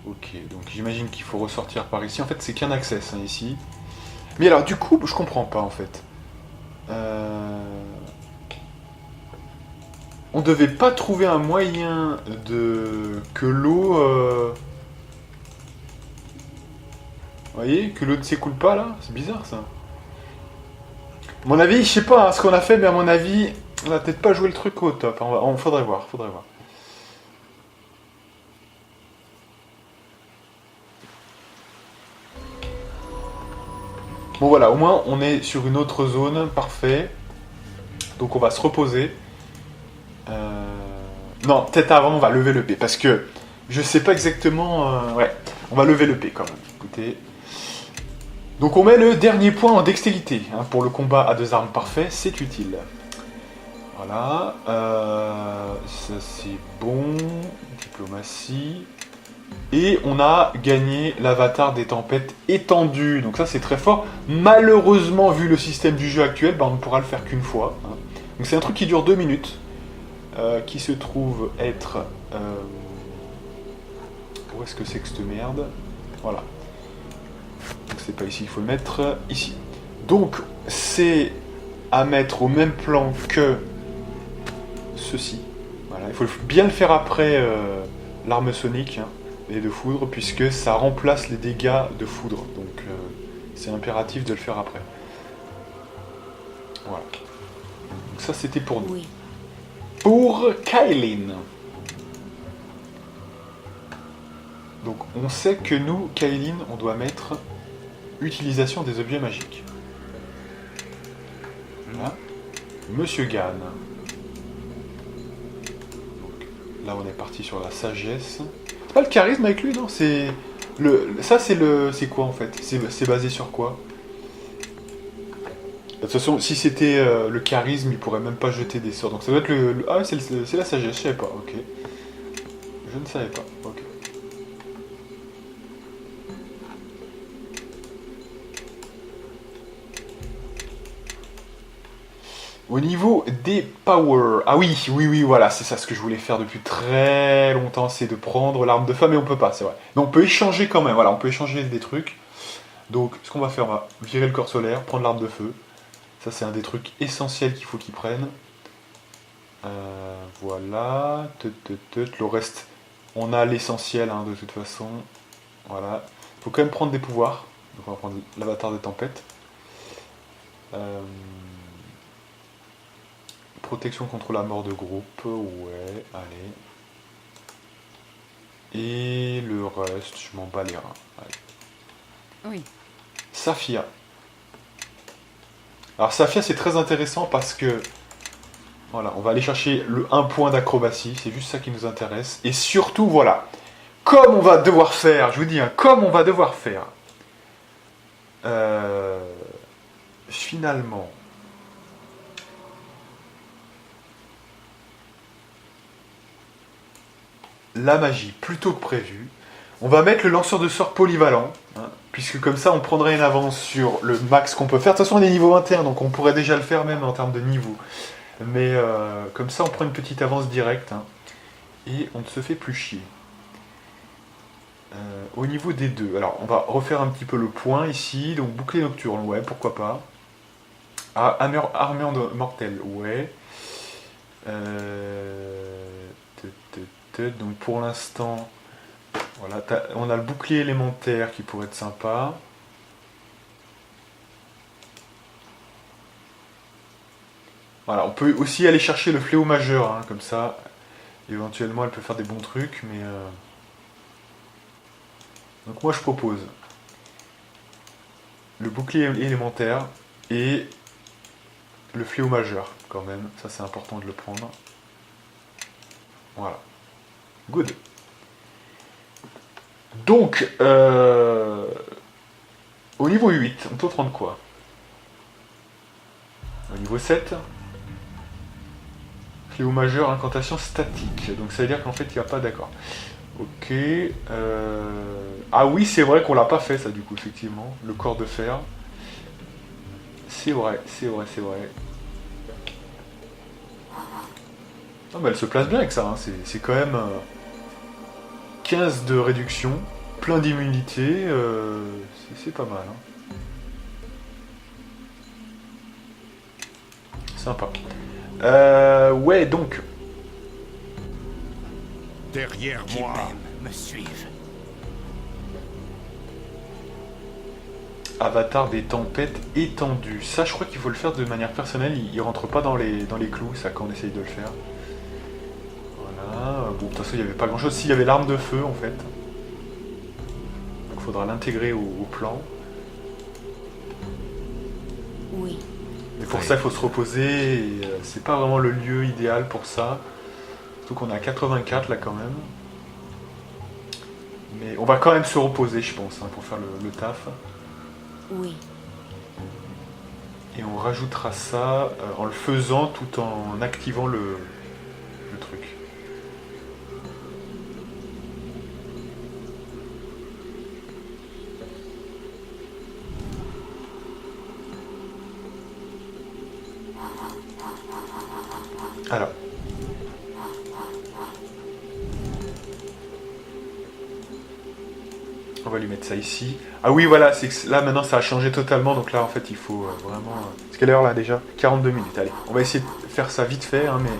Ok, donc j'imagine qu'il faut ressortir par ici. En fait, c'est qu'un access, hein, ici. Mais alors, du coup, je comprends pas, en fait. On devait pas trouver un moyen de... que l'eau... Vous voyez? Que l'eau ne s'écoule pas, là? C'est bizarre, ça. À mon avis, je sais pas hein, ce qu'on a fait, mais à mon avis, on a peut-être pas joué le truc au top. Faudrait voir, faudrait voir. Bon voilà, au moins on est sur une autre zone, parfait. Donc on va se reposer. Non, peut-être avant on va lever le P, parce que je sais pas exactement... Ouais, on va lever le P quand même, écoutez. Donc on met le dernier point en dextérité. Hein, pour le combat à 2 armes parfait, c'est utile. Voilà. Ça c'est bon. Diplomatie. Et on a gagné l'avatar des tempêtes étendu. Donc ça c'est très fort. Malheureusement, vu le système du jeu actuel, on ne pourra le faire qu'une fois. Hein. Donc c'est un truc qui dure 2 minutes. Qui se trouve être... Où est-ce que c'est que cette merde? Voilà. Donc c'est pas ici, il faut le mettre ici. Donc c'est à mettre au même plan que ceci. Voilà. Il faut bien le faire après l'arme sonique. Hein. Et de foudre, puisque ça remplace les dégâts de foudre. Donc c'est impératif de le faire après. Voilà. Donc ça c'était pour nous. Oui. Pour Kailin. Donc on sait que nous, Kailin, on doit mettre utilisation des objets magiques. Voilà. Monsieur Gan. Donc, là on est parti sur la sagesse. C'est pas le charisme avec lui, non? C'est ça c'est c'est quoi en fait? C'est basé sur quoi? De toute façon, si c'était le charisme, il pourrait même pas jeter des sorts. Donc ça doit être ah, c'est la sagesse, je savais pas, ok. Je ne savais pas, ok. Au niveau des powers... Ah oui, voilà, c'est ça ce que je voulais faire depuis très longtemps, c'est de prendre l'arme de feu, mais on peut pas, c'est vrai. Donc on peut échanger quand même, voilà, on peut échanger des trucs. Donc ce qu'on va faire, on va virer le corps solaire, prendre l'arme de feu. Ça c'est un des trucs essentiels qu'il faut qu'ils prennent. Voilà, le reste, on a l'essentiel hein, de toute façon. Voilà, il faut quand même prendre des pouvoirs. Donc on va prendre l'avatar des tempêtes. Protection contre la mort de groupe, ouais, allez. Et le reste, je m'en bats les reins. Allez. Oui. Saphia. Alors Saphia c'est très intéressant parce que voilà, on va aller chercher le 1 point d'acrobatie, c'est juste ça qui nous intéresse. Et surtout, voilà, comme on va devoir faire, je vous dis, hein, comme on va devoir faire, finalement, la magie plutôt que prévu, on va mettre le lanceur de sorts polyvalent, hein, puisque comme ça on prendrait une avance sur le max qu'on peut faire. De toute façon on est niveau 21, donc on pourrait déjà le faire même en termes de niveau. Mais comme ça on prend une petite avance directe, hein, et on ne se fait plus chier. Au niveau des deux, alors on va refaire un petit peu le point ici, donc bouclier nocturne, ouais, pourquoi pas. Ah, armure mortelle, ouais. Donc pour l'instant, voilà, on a le bouclier élémentaire qui pourrait être sympa. Voilà, on peut aussi aller chercher le fléau majeur, hein, comme ça, éventuellement elle peut faire des bons trucs, mais... Donc moi je propose le bouclier élémentaire et le fléau majeur, quand même, ça c'est important de le prendre. Voilà. Good. Donc, au niveau 8, on peut prendre quoi? niveau 7. Fléau majeur, incantation statique. Donc ça veut dire qu'en fait il n'y a pas d'accord. Ok. Ah oui, c'est vrai qu'on l'a pas fait ça du coup, effectivement. Le corps de fer. C'est vrai, c'est vrai, c'est vrai. Non, mais elle se place bien avec ça, hein. C'est quand même 15 de réduction, plein d'immunité, c'est pas mal. Hein. Sympa. Ouais, donc. Derrière Qui moi. même me suivent. Avatar des tempêtes étendues. Ça, je crois qu'il faut le faire de manière personnelle. Il rentre pas dans les clous, ça, quand on essaye de le faire. Voilà. Bon, de toute façon, il n'y avait pas grand chose. S'il y avait l'arme de feu, en fait. Donc, il faudra l'intégrer au plan. Oui. Mais pour ça, il faut se reposer. Et, c'est pas vraiment le lieu idéal pour ça. Surtout qu'on est à 84 là, quand même. Mais on va quand même se reposer, je pense, hein, pour faire le taf. Oui. Et on rajoutera ça en le faisant tout en activant le truc. Alors. On va lui mettre ça ici. Ah oui, voilà, c'est que là maintenant ça a changé totalement. Donc là en fait il faut vraiment. C'est quelle heure là déjà? 42 minutes. Allez, on va essayer de faire ça vite fait, hein, mais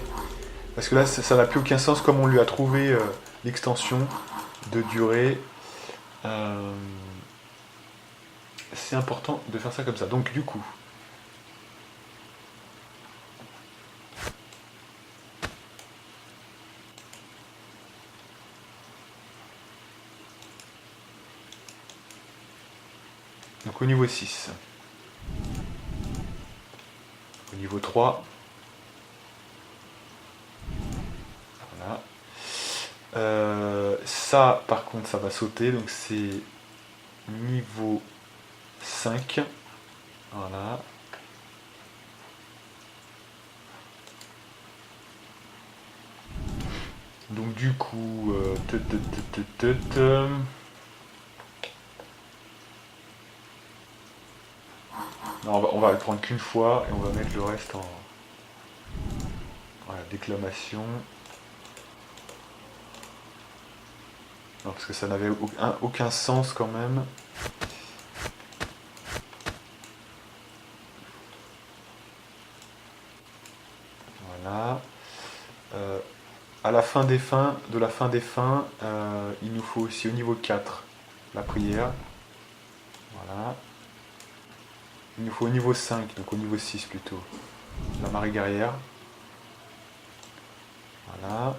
parce que là ça n'a plus aucun sens comme on lui a trouvé l'extension de durée. C'est important de faire ça comme ça. Donc du coup. Donc au niveau 6. Au niveau 3. Voilà. Ça, par contre, ça va sauter. Donc c'est niveau 5. Voilà. Donc du coup... Non, on va le prendre qu'une fois et on va mettre le reste en voilà, déclamation. Non, parce que ça n'avait aucun sens quand même. Voilà. À la fin des fins, il nous faut aussi au niveau 4 la prière. Voilà. Il nous faut au niveau 5, donc au niveau 6 plutôt, la marée guerrière. Voilà.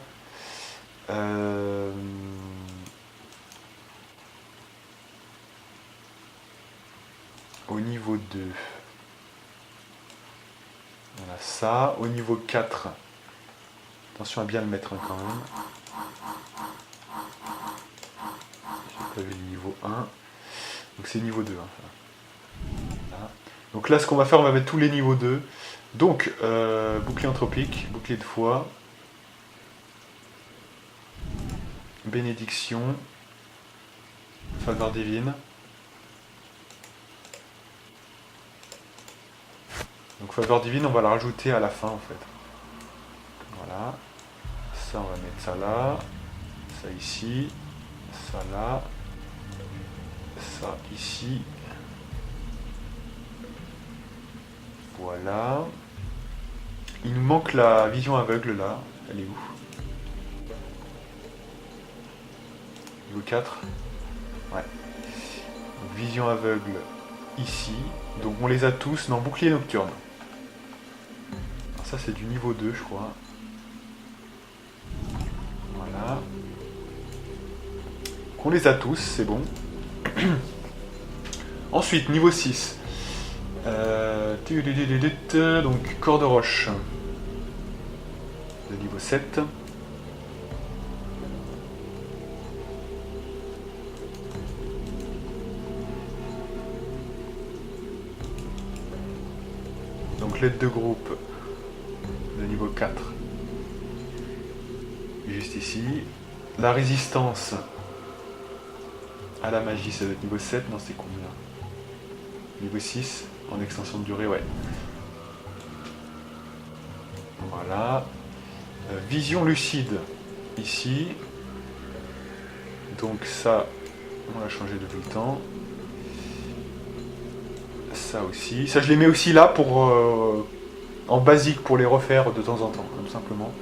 Au niveau 2. Voilà ça. Au niveau 4. Attention à bien le mettre hein, quand même. J'ai pas vu le niveau 1. Donc c'est niveau 2. Hein, voilà. Donc là ce qu'on va faire, on va mettre tous les niveaux 2. Donc bouclier anthropique, bouclier de foi. Bénédiction. Faveur divine. Donc faveur divine, on va la rajouter à la fin en fait. Voilà. Ça, on va mettre ça là. Ça ici. Ça là. Ça ici. Voilà. Il nous manque la vision aveugle là. Elle est où? Niveau 4. Ouais. Donc, vision aveugle ici. Donc on les a tous dans bouclier nocturne. Alors, ça c'est du niveau 2 je crois. Voilà. On les a tous, c'est bon. Ensuite, niveau 6. Donc corps de roche. De niveau 7. l'aide de groupe de niveau 4. Juste ici. La résistance à la magie, ça doit être niveau 7. Non, c'est combien? Niveau 6, en extension de durée, ouais. Voilà. Vision lucide, ici. Donc ça, on l'a changé depuis le temps. Ça aussi. Ça, je les mets aussi là pour en basique pour les refaire de temps en temps, tout simplement.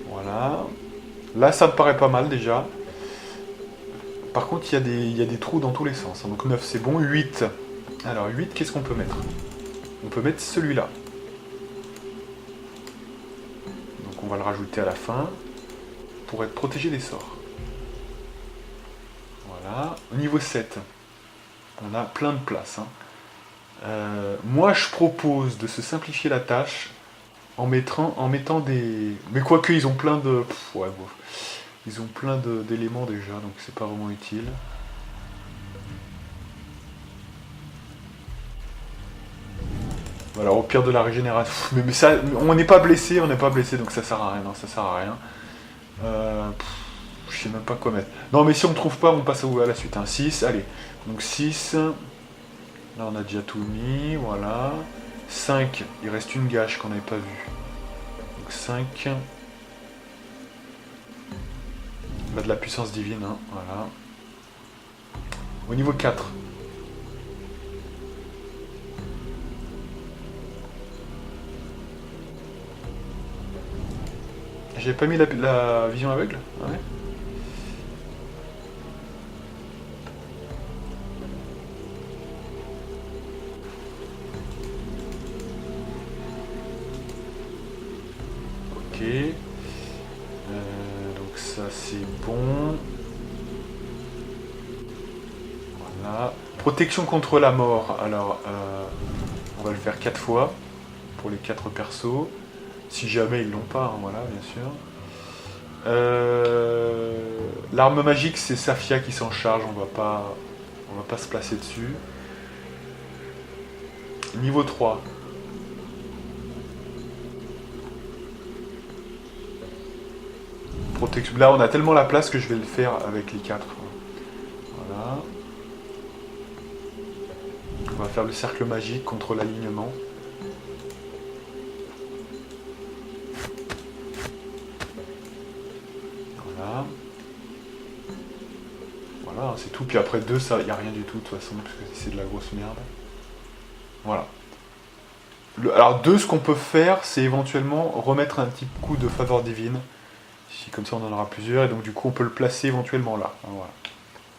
Voilà. Là, ça me paraît pas mal déjà. Par contre, il y a des trous dans tous les sens. Donc 9, c'est bon. 8. Alors 8, qu'est-ce qu'on peut mettre? On peut mettre celui-là. Donc on va le rajouter à la fin pour être protégé des sorts. Voilà. Au niveau 7, on a plein de place. Moi, je propose de se simplifier la tâche en mettant des... Mais quoique, ils ont plein de... ouais, bon. Ils ont plein d'éléments déjà, donc c'est pas vraiment utile. Voilà, au pire de la régénération. Mais ça, on n'est pas blessé, donc ça sert à rien. Non, ça sert à rien. Je sais même pas quoi mettre. Non, mais si on ne trouve pas, on passe à la suite. 6, allez. Donc 6. Là, on a déjà tout mis, voilà. 5, il reste une gâche qu'on n'avait pas vue. Donc 5. On a de la puissance divine, hein, voilà. Au niveau 4. J'ai pas mis la vision aveugle? Ouais. Ok. Donc ça c'est bon. Voilà. Protection contre la mort. Alors, on va le faire 4 fois pour les 4 persos. Si jamais ils l'ont pas, hein, voilà, bien sûr. L'arme magique, c'est Safia qui s'en charge, on va pas se placer dessus. Niveau 3. Protection. Là, on a tellement la place que je vais le faire avec les 4. Voilà. On va faire le cercle magique contre l'alignement. Voilà, c'est tout. Puis après 2, ça, il n'y a rien du tout de toute façon, parce que c'est de la grosse merde. Voilà. Alors 2, ce qu'on peut faire, c'est éventuellement remettre un petit coup de faveur divine. Si, comme ça, on en aura plusieurs, et donc du coup, on peut le placer éventuellement là. Voilà,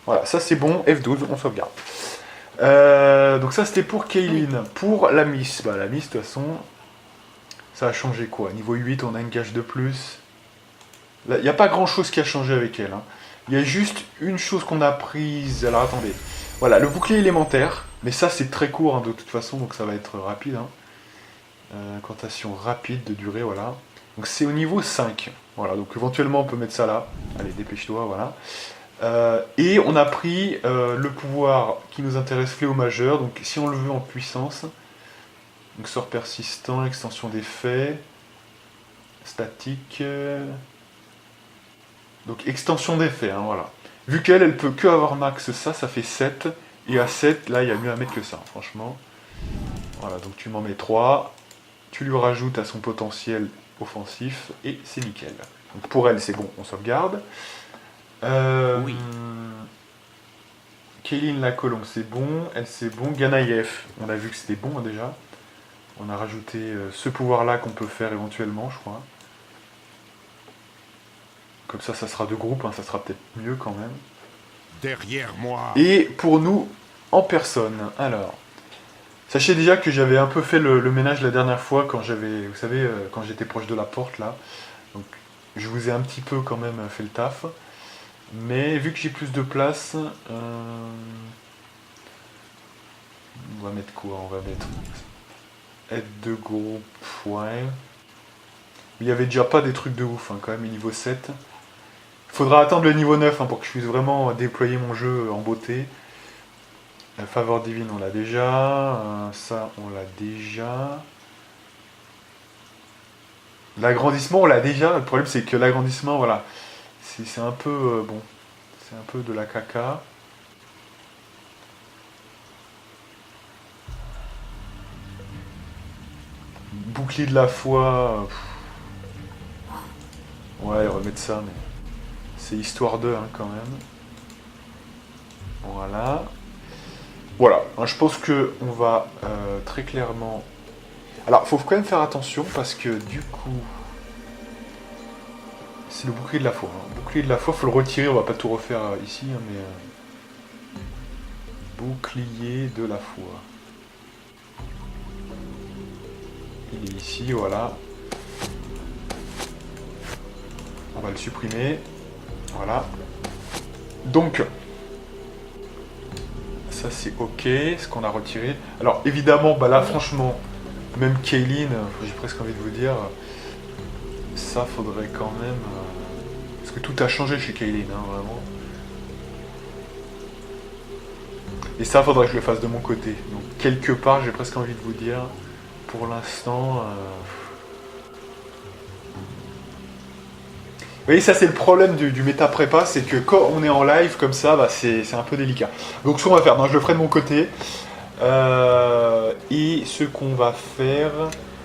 voilà, ça c'est bon. F12, on sauvegarde. Donc ça, c'était pour Kaylin. Pour la Miss, la Miss, de toute façon, ça a changé quoi? Niveau 8, on a une gâche de plus. Il n'y a pas grand chose qui a changé avec elle. Hein. Il y a juste une chose qu'on a prise. Alors attendez. Voilà, le bouclier élémentaire. Mais ça, c'est très court hein, de toute façon, donc ça va être rapide. Hein. Incantation rapide de durée, voilà. Donc c'est au niveau 5. Voilà, donc éventuellement on peut mettre ça là. Allez, dépêche-toi, voilà. Et on a pris le pouvoir qui nous intéresse, fléau majeur. Donc si on le veut en puissance. Donc sort persistant, extension d'effet. Statique. Donc extension d'effet, hein, voilà. Vu qu'elle, elle peut que avoir max ça fait 7. Et à 7, là, il y a mieux à mettre que ça, franchement. Voilà, donc tu m'en mets 3. Tu lui rajoutes à son potentiel offensif. Et c'est nickel. Donc pour elle, c'est bon, on sauvegarde. Oui. Kaylin la colombe, c'est bon. Elle, c'est bon. Ganaïef, on a vu que c'était bon hein, déjà. On a rajouté ce pouvoir-là qu'on peut faire éventuellement, je crois. Comme ça sera de groupe, hein, ça sera peut-être mieux quand même. Derrière moi. Et pour nous, en personne, alors... Sachez déjà que j'avais un peu fait le ménage la dernière fois, quand j'avais... Vous savez, quand j'étais proche de la porte, là. Donc, je vous ai un petit peu quand même fait le taf. Mais vu que j'ai plus de place... On va mettre quoi? On va mettre... Aide de groupe, ouais... Il n'y avait déjà pas des trucs de ouf, hein, quand même, niveau 7. Il faudra attendre le niveau 9 hein, pour que je puisse vraiment déployer mon jeu en beauté. La faveur divine, on l'a déjà. Ça, on l'a déjà. L'agrandissement, on l'a déjà. Le problème, c'est que l'agrandissement, voilà, c'est un peu... bon, c'est un peu de la caca. Bouclier de la foi... ouais, remettre ça, mais... c'est histoire d'eux, hein, quand même. Voilà. Voilà, hein, je pense que on va très clairement... Alors, faut quand même faire attention, parce que, du coup... c'est le bouclier de la foi. Hein. Bouclier de la foi, faut le retirer, on va pas tout refaire ici, hein, mais... bouclier de la foi. Il est ici, voilà. On va le supprimer. Voilà. Donc, ça c'est ok, ce qu'on a retiré. Alors évidemment, bah là franchement, même Kaylin, j'ai presque envie de vous dire, ça faudrait quand même... parce que tout a changé chez Kaylin, hein, vraiment. Et ça, faudrait que je le fasse de mon côté. Donc quelque part, j'ai presque envie de vous dire, pour l'instant... Vous voyez, ça c'est le problème du méta prépa, c'est que quand on est en live comme ça, bah, c'est un peu délicat. Donc ce qu'on va faire, non, je le ferai de mon côté. Et ce qu'on va faire...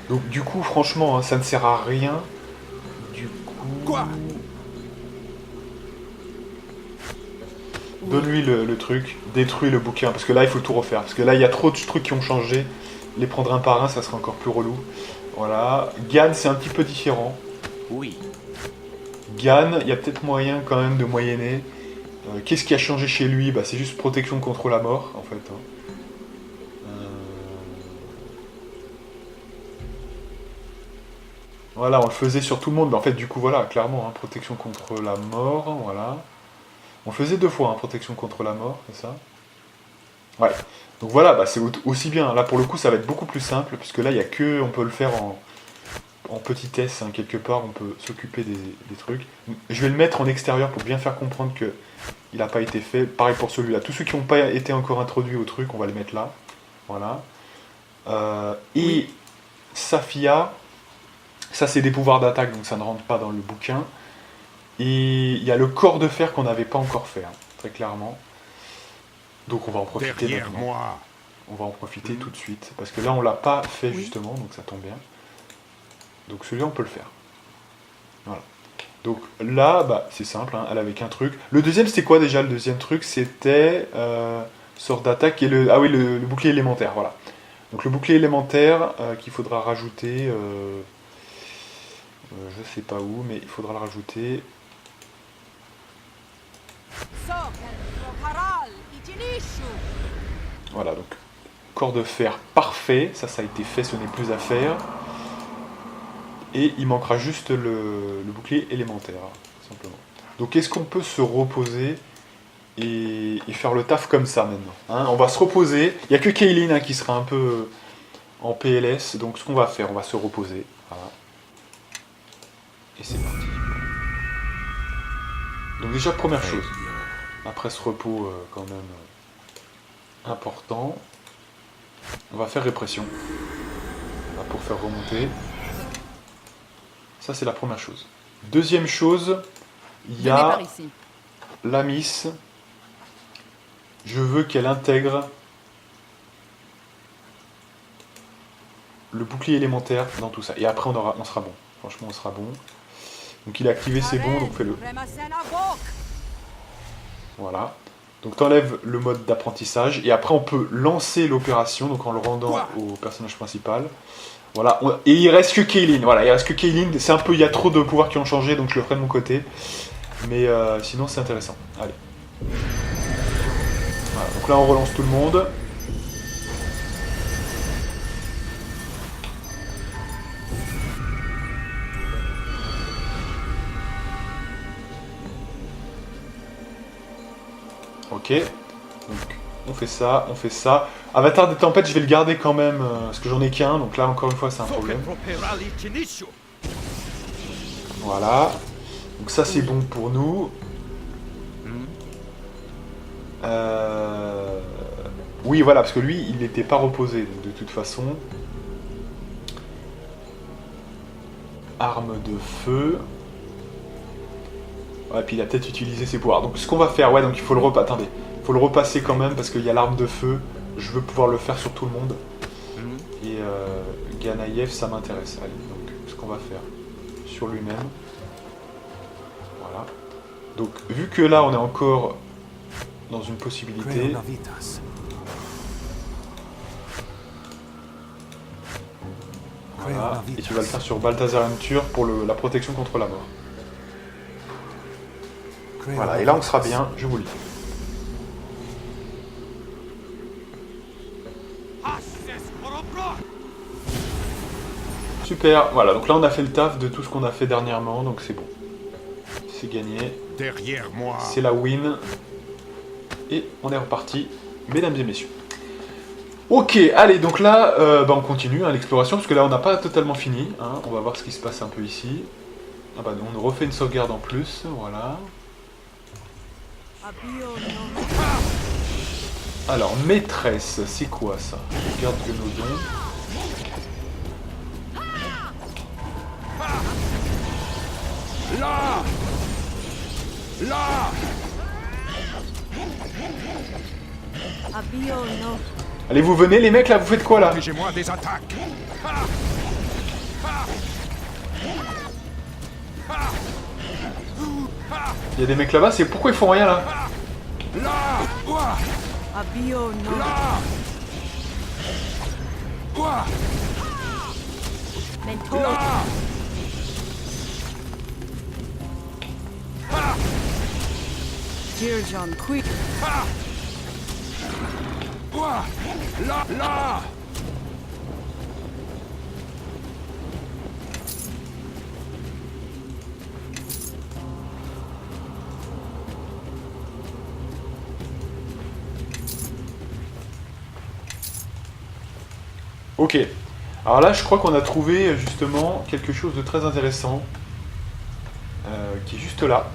donc du coup, franchement, hein, ça ne sert à rien. Du coup... Quoi? Donne-lui le truc, détruis le bouquin, parce que là il faut tout refaire. Parce que là il y a trop de trucs qui ont changé. Les prendre un par un, ça sera encore plus relou. Voilà. Gan, c'est un petit peu différent. Oui. Gan, il y a peut-être moyen quand même de moyenner. Qu'est-ce qui a changé chez lui? Bah, c'est juste protection contre la mort, en fait. Hein. Voilà, on le faisait sur tout le monde. Mais en fait, du coup, voilà, clairement, hein, protection contre la mort, voilà. On le faisait 2 fois, hein, protection contre la mort, c'est ça? Ouais. Donc voilà, bah, c'est aussi bien. Là, pour le coup, ça va être beaucoup plus simple, puisque là, il n'y a que... on peut le faire en petitesse, hein, quelque part, on peut s'occuper des trucs. Je vais le mettre en extérieur pour bien faire comprendre que il n'a pas été fait. Pareil pour celui-là. Tous ceux qui n'ont pas été encore introduits au truc, on va le mettre là. Voilà. Et Safia, ça c'est des pouvoirs d'attaque, donc ça ne rentre pas dans le bouquin. Et il y a le corps de fer qu'on n'avait pas encore fait, hein, très clairement. Donc on va en profiter Derrière maintenant. moi. On va en profiter tout de suite. Parce que là, on l'a pas fait justement, donc ça tombe bien. Donc celui-là, on peut le faire. Voilà. Donc là, bah, c'est simple, hein, elle avait qu'un truc. Le deuxième, c'était quoi déjà? Le deuxième truc, c'était sort d'attaque et le... ah oui, le bouclier élémentaire, voilà. Donc le bouclier élémentaire qu'il faudra rajouter... je sais pas où, mais il faudra le rajouter. Voilà, donc corps de fer parfait, ça a été fait, ce n'est plus à faire. Et il manquera juste le bouclier élémentaire, simplement. Donc est-ce qu'on peut se reposer et faire le taf comme ça maintenant, hein? On va se reposer, il n'y a que Kaylin, hein, qui sera un peu en PLS, donc ce qu'on va faire, on va se reposer. Voilà. Et c'est parti. Donc déjà, première chose, après ce repos quand même important, on va faire répression, là, pour faire remonter. Ça, c'est la première chose. Deuxième chose, il y a la miss. Je veux qu'elle intègre le bouclier élémentaire dans tout ça. Et après, on sera bon. Franchement, on sera bon. Donc, il a activé, c'est bon, donc fais-le. Voilà. Donc, t'enlèves le mode d'apprentissage. Et après, on peut lancer l'opération, donc en le rendant au personnage principal. Voilà, et il reste que Kaylin. Voilà, il reste que Kaylin. C'est un peu, il y a trop de pouvoirs qui ont changé, donc je le ferai de mon côté. Mais sinon, c'est intéressant. Allez. Voilà, donc là, on relance tout le monde. Ok. Donc, on fait ça, on fait ça. Avatar des tempêtes, je vais le garder quand même, parce que j'en ai qu'un, donc là, encore une fois, c'est un problème. Voilà. Donc ça, c'est bon pour nous. Oui, voilà, parce que lui, il n'était pas reposé, donc de toute façon. arme de feu. Ouais, puis il a peut-être utilisé ses pouvoirs. Donc ce qu'on va faire, ouais, donc il faut le attendez, il faut le repasser quand même parce qu'il y a l'arme de feu. Je veux pouvoir le faire sur tout le monde. Et Ganaïev, ça m'intéresse. Allez, donc ce qu'on va faire sur lui-même. Voilà. Donc vu que là on est encore dans une possibilité. Voilà. Et tu vas le faire sur Balthazar Entur pour la protection contre la mort. Voilà, et là on sera bien, je vous le dis. Super, voilà, donc là on a fait le taf de tout ce qu'on a fait dernièrement, donc c'est bon. C'est gagné. Derrière moi. C'est la win. Et on est reparti, mesdames et messieurs. Ok, allez, donc là, on continue l'exploration, parce que là on n'a pas totalement fini. Hein, on va voir ce qui se passe un peu ici. Ah bah on refait une sauvegarde en plus, voilà. Alors, maîtresse, c'est quoi ça? Garde Guenodon. Là. Là. Allez, vous venez les mecs là, vous faites quoi là? J'ai-moi des attaques. Il y a des mecs là-bas, c'est pourquoi ils font rien là? Là. Ouah. Là. Ouah. Là. Ouah. Là. Là. Ok. Alors là, je crois qu'on a trouvé justement quelque chose de très intéressant. Qui est juste là.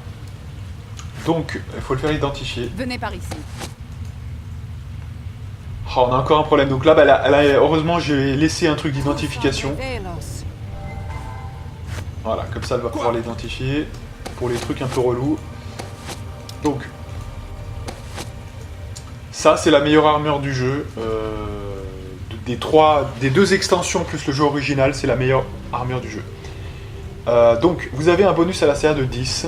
Donc, il faut le faire identifier. Venez par ici. Oh, on a encore un problème. Donc là, heureusement, j'ai laissé un truc d'identification. Voilà, comme ça, elle va pouvoir l'identifier pour les trucs un peu relous. Donc, ça, c'est la meilleure armure du jeu. Des deux extensions plus le jeu original, c'est la meilleure armure du jeu. Donc, vous avez un bonus à la CA de 10.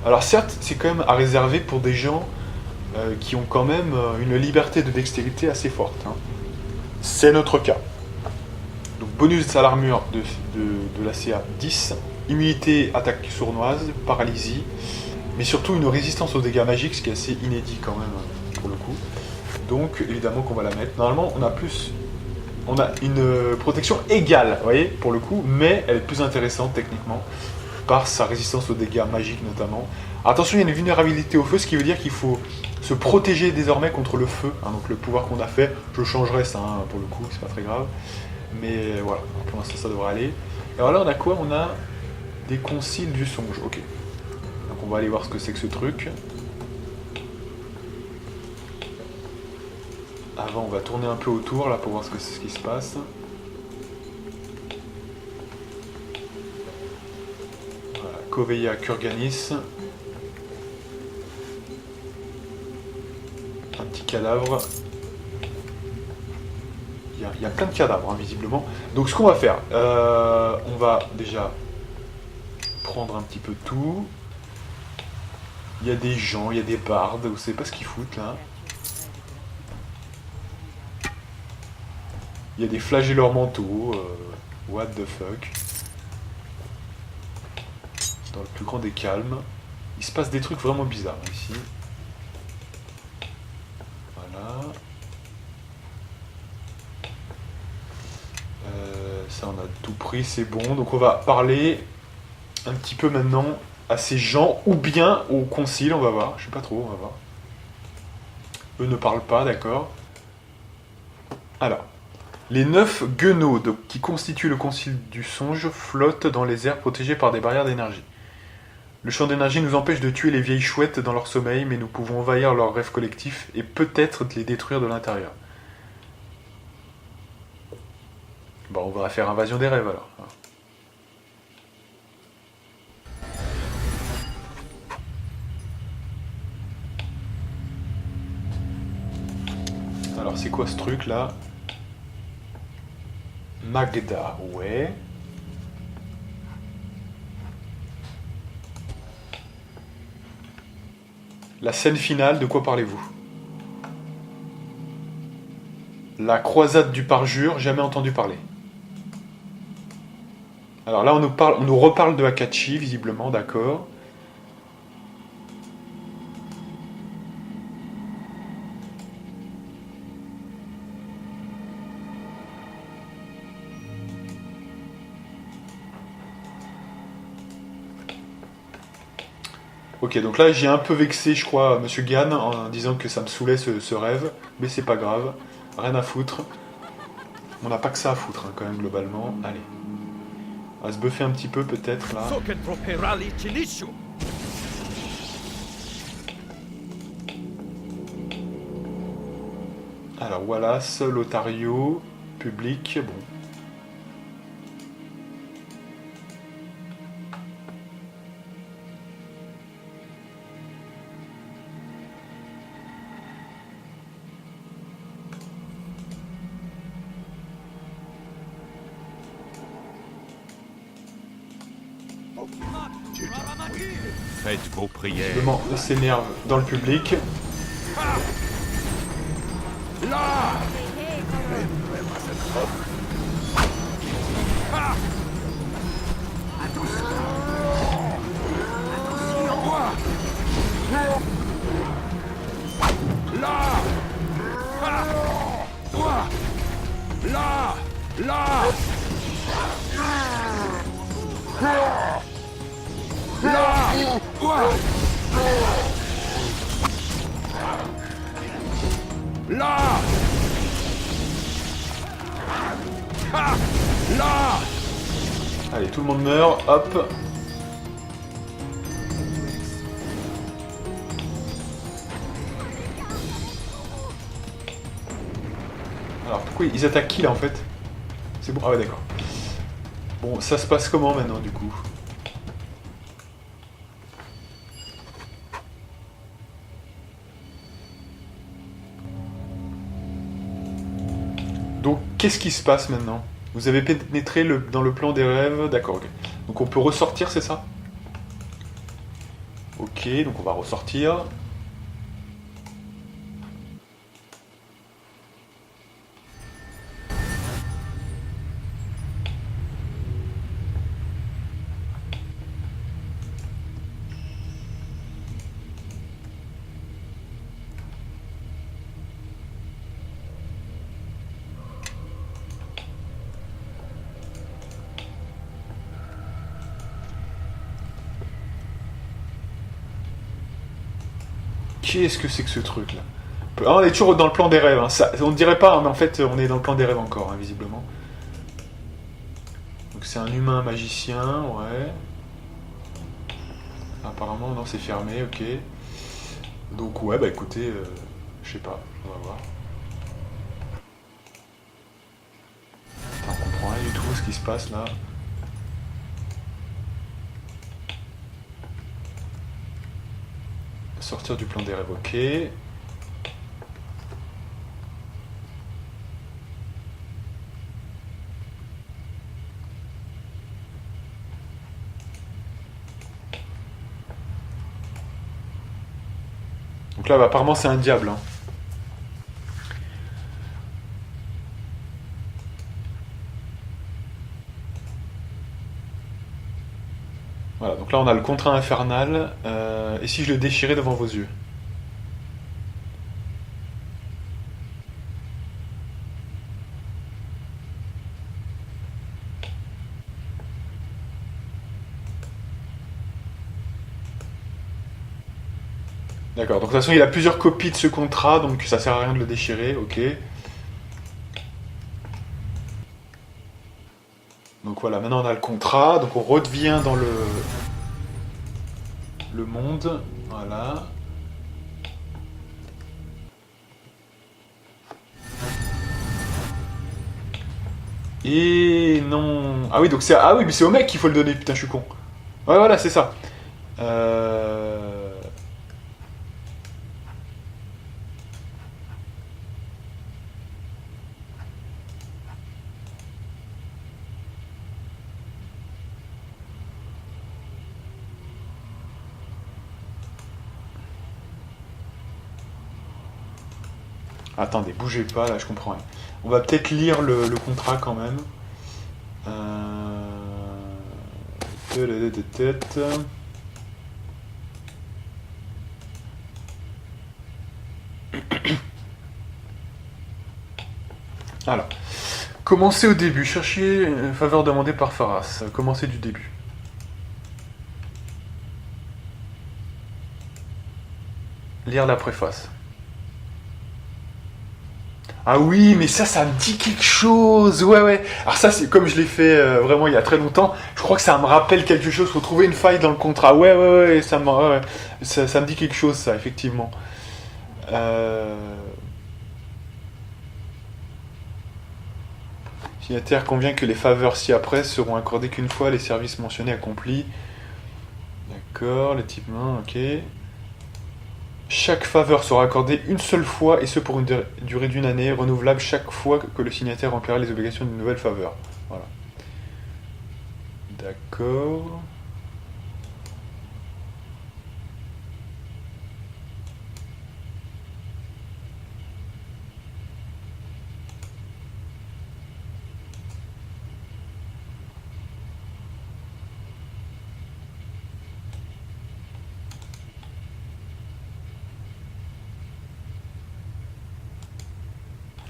Alors certes, c'est quand même à réserver pour des gens qui ont quand même une liberté de dextérité assez forte. Hein. C'est notre cas. Donc bonus à l'armure de la CA 10, immunité attaque sournoise, paralysie, mais surtout une résistance aux dégâts magiques, ce qui est assez inédit quand même pour le coup. Donc évidemment qu'on va la mettre. Normalement on a une protection égale, vous voyez, pour le coup, mais elle est plus intéressante techniquement. Par sa résistance aux dégâts magiques notamment. Attention, il y a une vulnérabilité au feu, ce qui veut dire qu'il faut se protéger désormais contre le feu. Hein, donc le pouvoir qu'on a fait, je changerai ça hein, pour le coup, c'est pas très grave. Mais voilà, pour l'instant ça devrait aller. Et alors là on a quoi? On a des conciles du songe, ok. Donc on va aller voir ce que c'est que ce truc. Avant on va tourner un peu autour là pour voir ce qui se passe. Coveia Kurganis. Un petit cadavre. Il y a plein de cadavres, hein, visiblement. Donc ce qu'on va faire, on va déjà prendre un petit peu tout. Il y a des gens, il y a des bardes, vous savez pas ce qu'ils foutent là. Il y a des flagelleurs mentaux. What the fuck. Dans le plus grand des calmes. Il se passe des trucs vraiment bizarres ici. Voilà. Ça on a tout pris, c'est bon. Donc on va parler un petit peu maintenant à ces gens, ou bien au concile, on va voir. Je sais pas trop, on va voir. Eux ne parlent pas, d'accord. Alors. Les 9 guenaudes qui constituent le concile du songe flottent dans les airs protégés par des barrières d'énergie. Le champ d'énergie nous empêche de tuer les vieilles chouettes dans leur sommeil, mais nous pouvons envahir leurs rêves collectifs et peut-être les détruire de l'intérieur. Bon, on va faire invasion des rêves alors. Alors c'est quoi ce truc là? Magda, ouais. La scène finale, de quoi parlez-vous? La croisade du parjure, jamais entendu parler. Alors là, on nous reparle de Akachi, visiblement, d'accord. Ok, donc là j'ai un peu vexé, je crois, Monsieur Gann en disant que ça me saoulait ce rêve, mais c'est pas grave, rien à foutre. On n'a pas que ça à foutre, hein, quand même, globalement. Allez. On va se buffer un petit peu, peut-être, là. Alors, Wallace, Lotario, public, bon. Faites vos prières. Visiblement, on s'énerve dans le public. Là! Allez, tout le monde meurt, hop. Alors, pourquoi ils attaquent qui, là, en fait? C'est bon, ah ouais, d'accord. Bon, ça se passe comment, maintenant, du coup? Donc, qu'est-ce qui se passe maintenant? Vous avez pénétré dans le plan des rêves, d'accord, ok. Donc on peut ressortir, c'est ça? Ok, donc on va ressortir. Qu'est-ce que c'est que ce truc là? Ah, on est toujours dans le plan des rêves, hein. Ça, on ne dirait pas, hein, mais en fait on est dans le plan des rêves encore, hein, visiblement. Donc c'est un humain magicien, ouais. Apparemment non, c'est fermé, ok. Donc ouais, bah écoutez, je sais pas, on va voir. Enfin, on comprend rien du tout ce qui se passe là. Sortir du plan des rêves, ok. Donc là, bah, apparemment, c'est un diable. Hein. Voilà, donc là, on a le contrat infernal. Et si je le déchirais devant vos yeux? D'accord, donc de toute façon il a plusieurs copies de ce contrat, donc ça sert à rien de le déchirer, ok. Donc voilà, maintenant on a le contrat, donc on redevient dans le monde, voilà. Et non... Ah oui, donc c'est... Ah oui, mais c'est au mec qu'il faut le donner, putain, je suis con. Ouais, voilà, c'est ça. Attendez, bougez pas, là, je comprends rien. On va peut-être lire le contrat quand même. Tête. Alors, commencez au début. Cherchez une faveur demandée par Pharas. Commencez du début. Lire la préface. Ah oui, mais ça me dit quelque chose. Ouais. Alors ça, c'est comme je l'ai fait vraiment il y a très longtemps. Je crois que ça me rappelle quelque chose. Faut trouver une faille dans le contrat. Ouais. Ça me dit quelque chose, ça, effectivement. Signataire convient que les faveurs ci-après seront accordées qu'une fois les services mentionnés accomplis. D'accord, les types mains, ok. Chaque faveur sera accordée une seule fois, et ce pour une durée d'une année, renouvelable chaque fois que le signataire remplira les obligations d'une nouvelle faveur. Voilà. D'accord.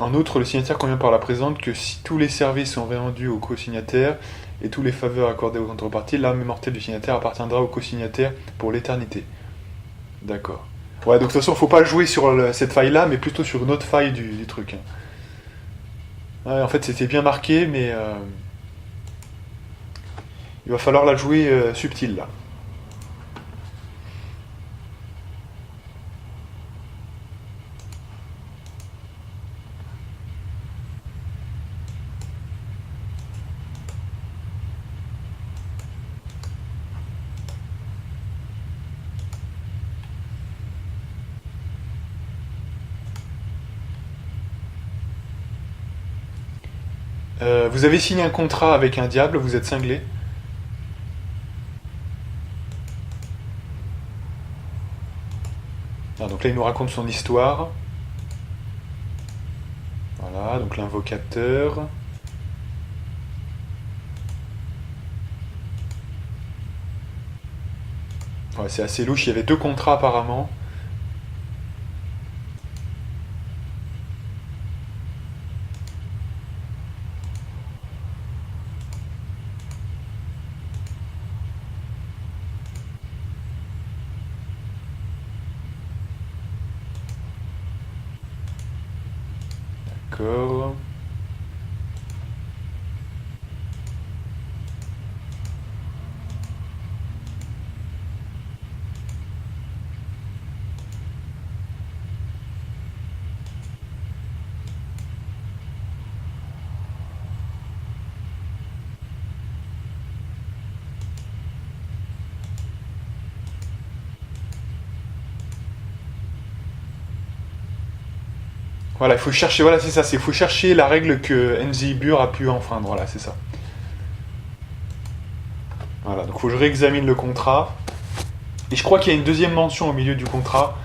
En outre, le signataire convient par la présente que si tous les services sont rendus au co-signataire et tous les faveurs accordées aux contreparties, l'âme immortelle du signataire appartiendra au co-signataire pour l'éternité. D'accord. Ouais, donc de toute façon, faut pas jouer sur cette faille-là, mais plutôt sur une autre faille du truc. Ouais, en fait, c'était bien marqué, mais il va falloir la jouer subtile, là. Vous avez signé un contrat avec un diable, vous êtes cinglé. Ah, donc là, il nous raconte son histoire. Voilà, donc l'invocateur. Ouais, c'est assez louche, il y avait 2 contrats apparemment. D'accord. Voilà, il faut chercher, voilà, c'est ça, il faut chercher la règle que Enzibur a pu enfreindre, voilà, c'est ça. Voilà, donc il faut que je réexamine le contrat. Et je crois qu'il y a une deuxième mention au milieu du contrat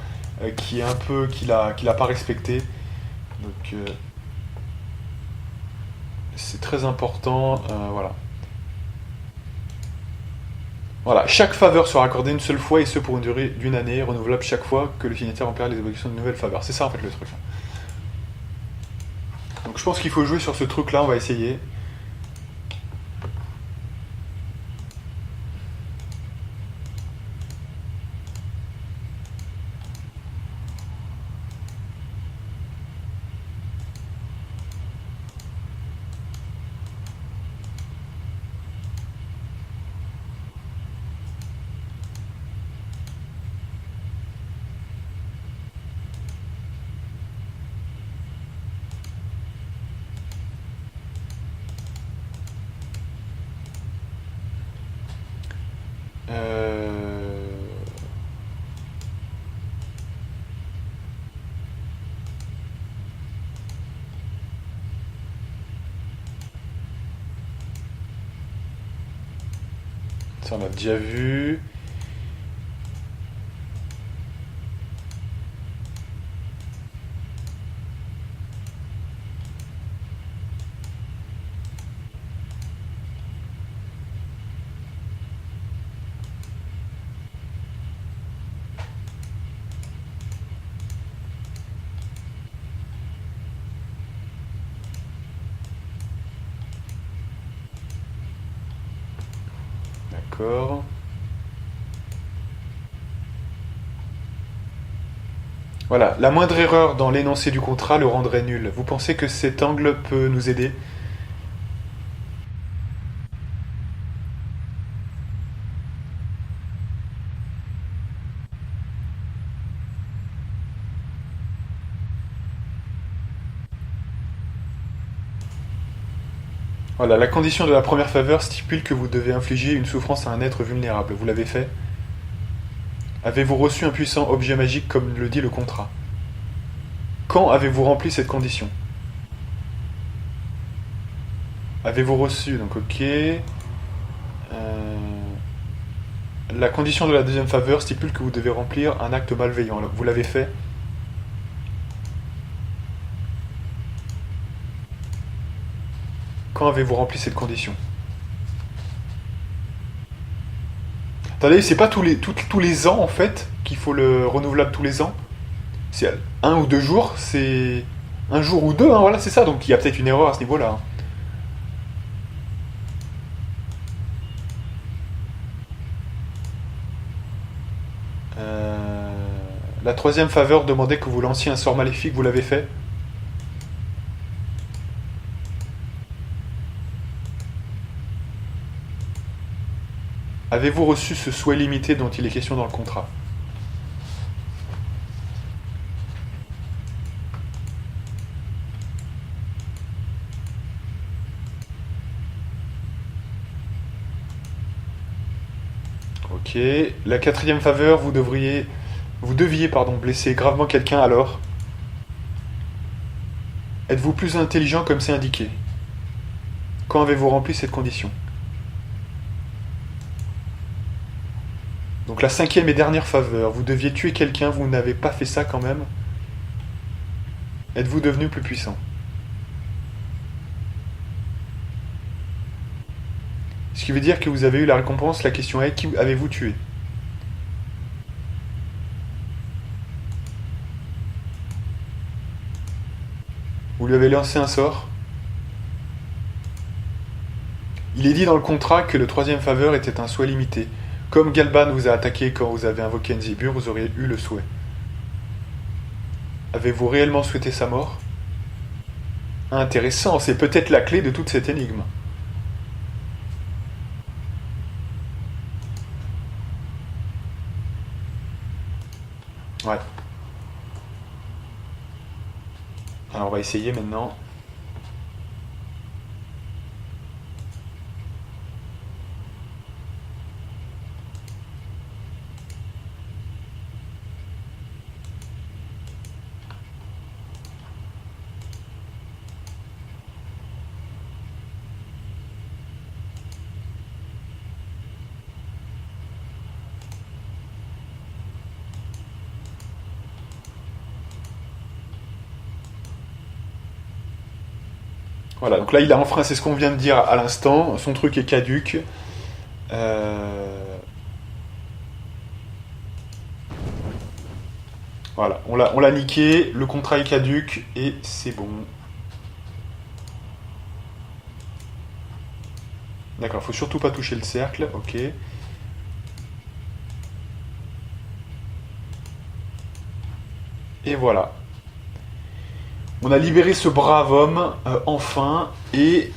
qui est un peu, qu'il a pas respecté. Donc c'est très important, voilà. Voilà, chaque faveur sera accordée une seule fois et ce pour une durée d'une année, renouvelable chaque fois que le signataire remplira les obligations de nouvelles faveurs. C'est ça en fait le truc. Donc je pense qu'il faut jouer sur ce truc là, on va essayer. Ça on a déjà vu. D'accord. Voilà, la moindre erreur dans l'énoncé du contrat le rendrait nul. Vous pensez que cet angle peut nous aider? Voilà, la condition de la première faveur stipule que vous devez infliger une souffrance à un être vulnérable. Vous l'avez fait? Avez-vous reçu un puissant objet magique comme le dit le contrat? Quand avez-vous rempli cette condition? Avez-vous reçu? Donc ok. La condition de la deuxième faveur stipule que vous devez remplir un acte malveillant. Alors, vous l'avez fait? Quand avez-vous rempli cette condition? Attendez, c'est pas tous les ans en fait qu'il faut le renouvelable tous les ans. C'est 1 ou 2 jours, c'est 1 jour ou 2, hein, voilà, c'est ça. Donc il y a peut-être une erreur à ce niveau-là. Hein. La troisième faveur demandait que vous lanciez un sort maléfique, vous l'avez fait? Avez-vous reçu ce souhait limité dont il est question dans le contrat? Ok. La quatrième faveur, vous deviez blesser gravement quelqu'un alors. Êtes-vous plus intelligent comme c'est indiqué? Quand avez-vous rempli cette condition? Donc la cinquième et dernière faveur, vous deviez tuer quelqu'un, vous n'avez pas fait ça quand même. Êtes-vous devenu plus puissant? Ce qui veut dire que vous avez eu la récompense, la question est, qui avez-vous tué? Vous lui avez lancé un sort? Il est dit dans le contrat que le troisième faveur était un souhait limité. Comme Galban vous a attaqué quand vous avez invoqué Enzibur, vous auriez eu le souhait. Avez-vous réellement souhaité sa mort? Intéressant, c'est peut-être la clé de toute cette énigme. Ouais. Alors on va essayer maintenant. Voilà, donc là il a enfreint, c'est ce qu'on vient de dire à l'instant, son truc est caduc. Voilà, on l'a niqué, le contrat est caduc et c'est bon. D'accord, faut surtout pas toucher le cercle, ok. Et voilà. On a libéré ce brave homme, enfin, et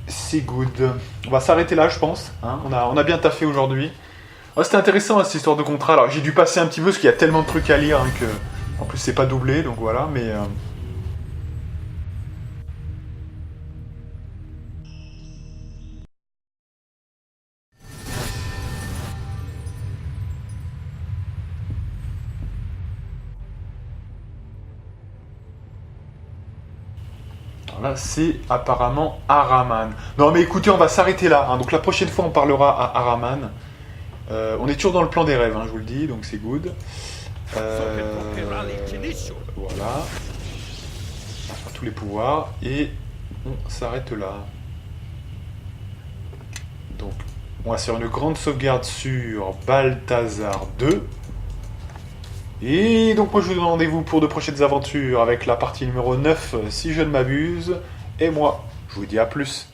c'est good. On va s'arrêter là, je pense. Hein, on a bien taffé aujourd'hui. Oh, c'était intéressant, hein, cette histoire de contrat. Alors, j'ai dû passer un petit peu, parce qu'il y a tellement de trucs à lire, hein, que... En plus, c'est pas doublé, donc voilà, mais... Là, c'est apparemment Araman. Non, mais écoutez, on va s'arrêter là. Hein. Donc la prochaine fois, on parlera à Araman. On est toujours dans le plan des rêves, hein, je vous le dis, donc c'est good. Voilà. Tous les pouvoirs. Et on s'arrête là. Donc, on va faire une grande sauvegarde sur Balthazar 2. Et donc moi je vous donne rendez-vous pour de prochaines aventures avec la partie numéro 9 si je ne m'abuse. Et moi, je vous dis à plus.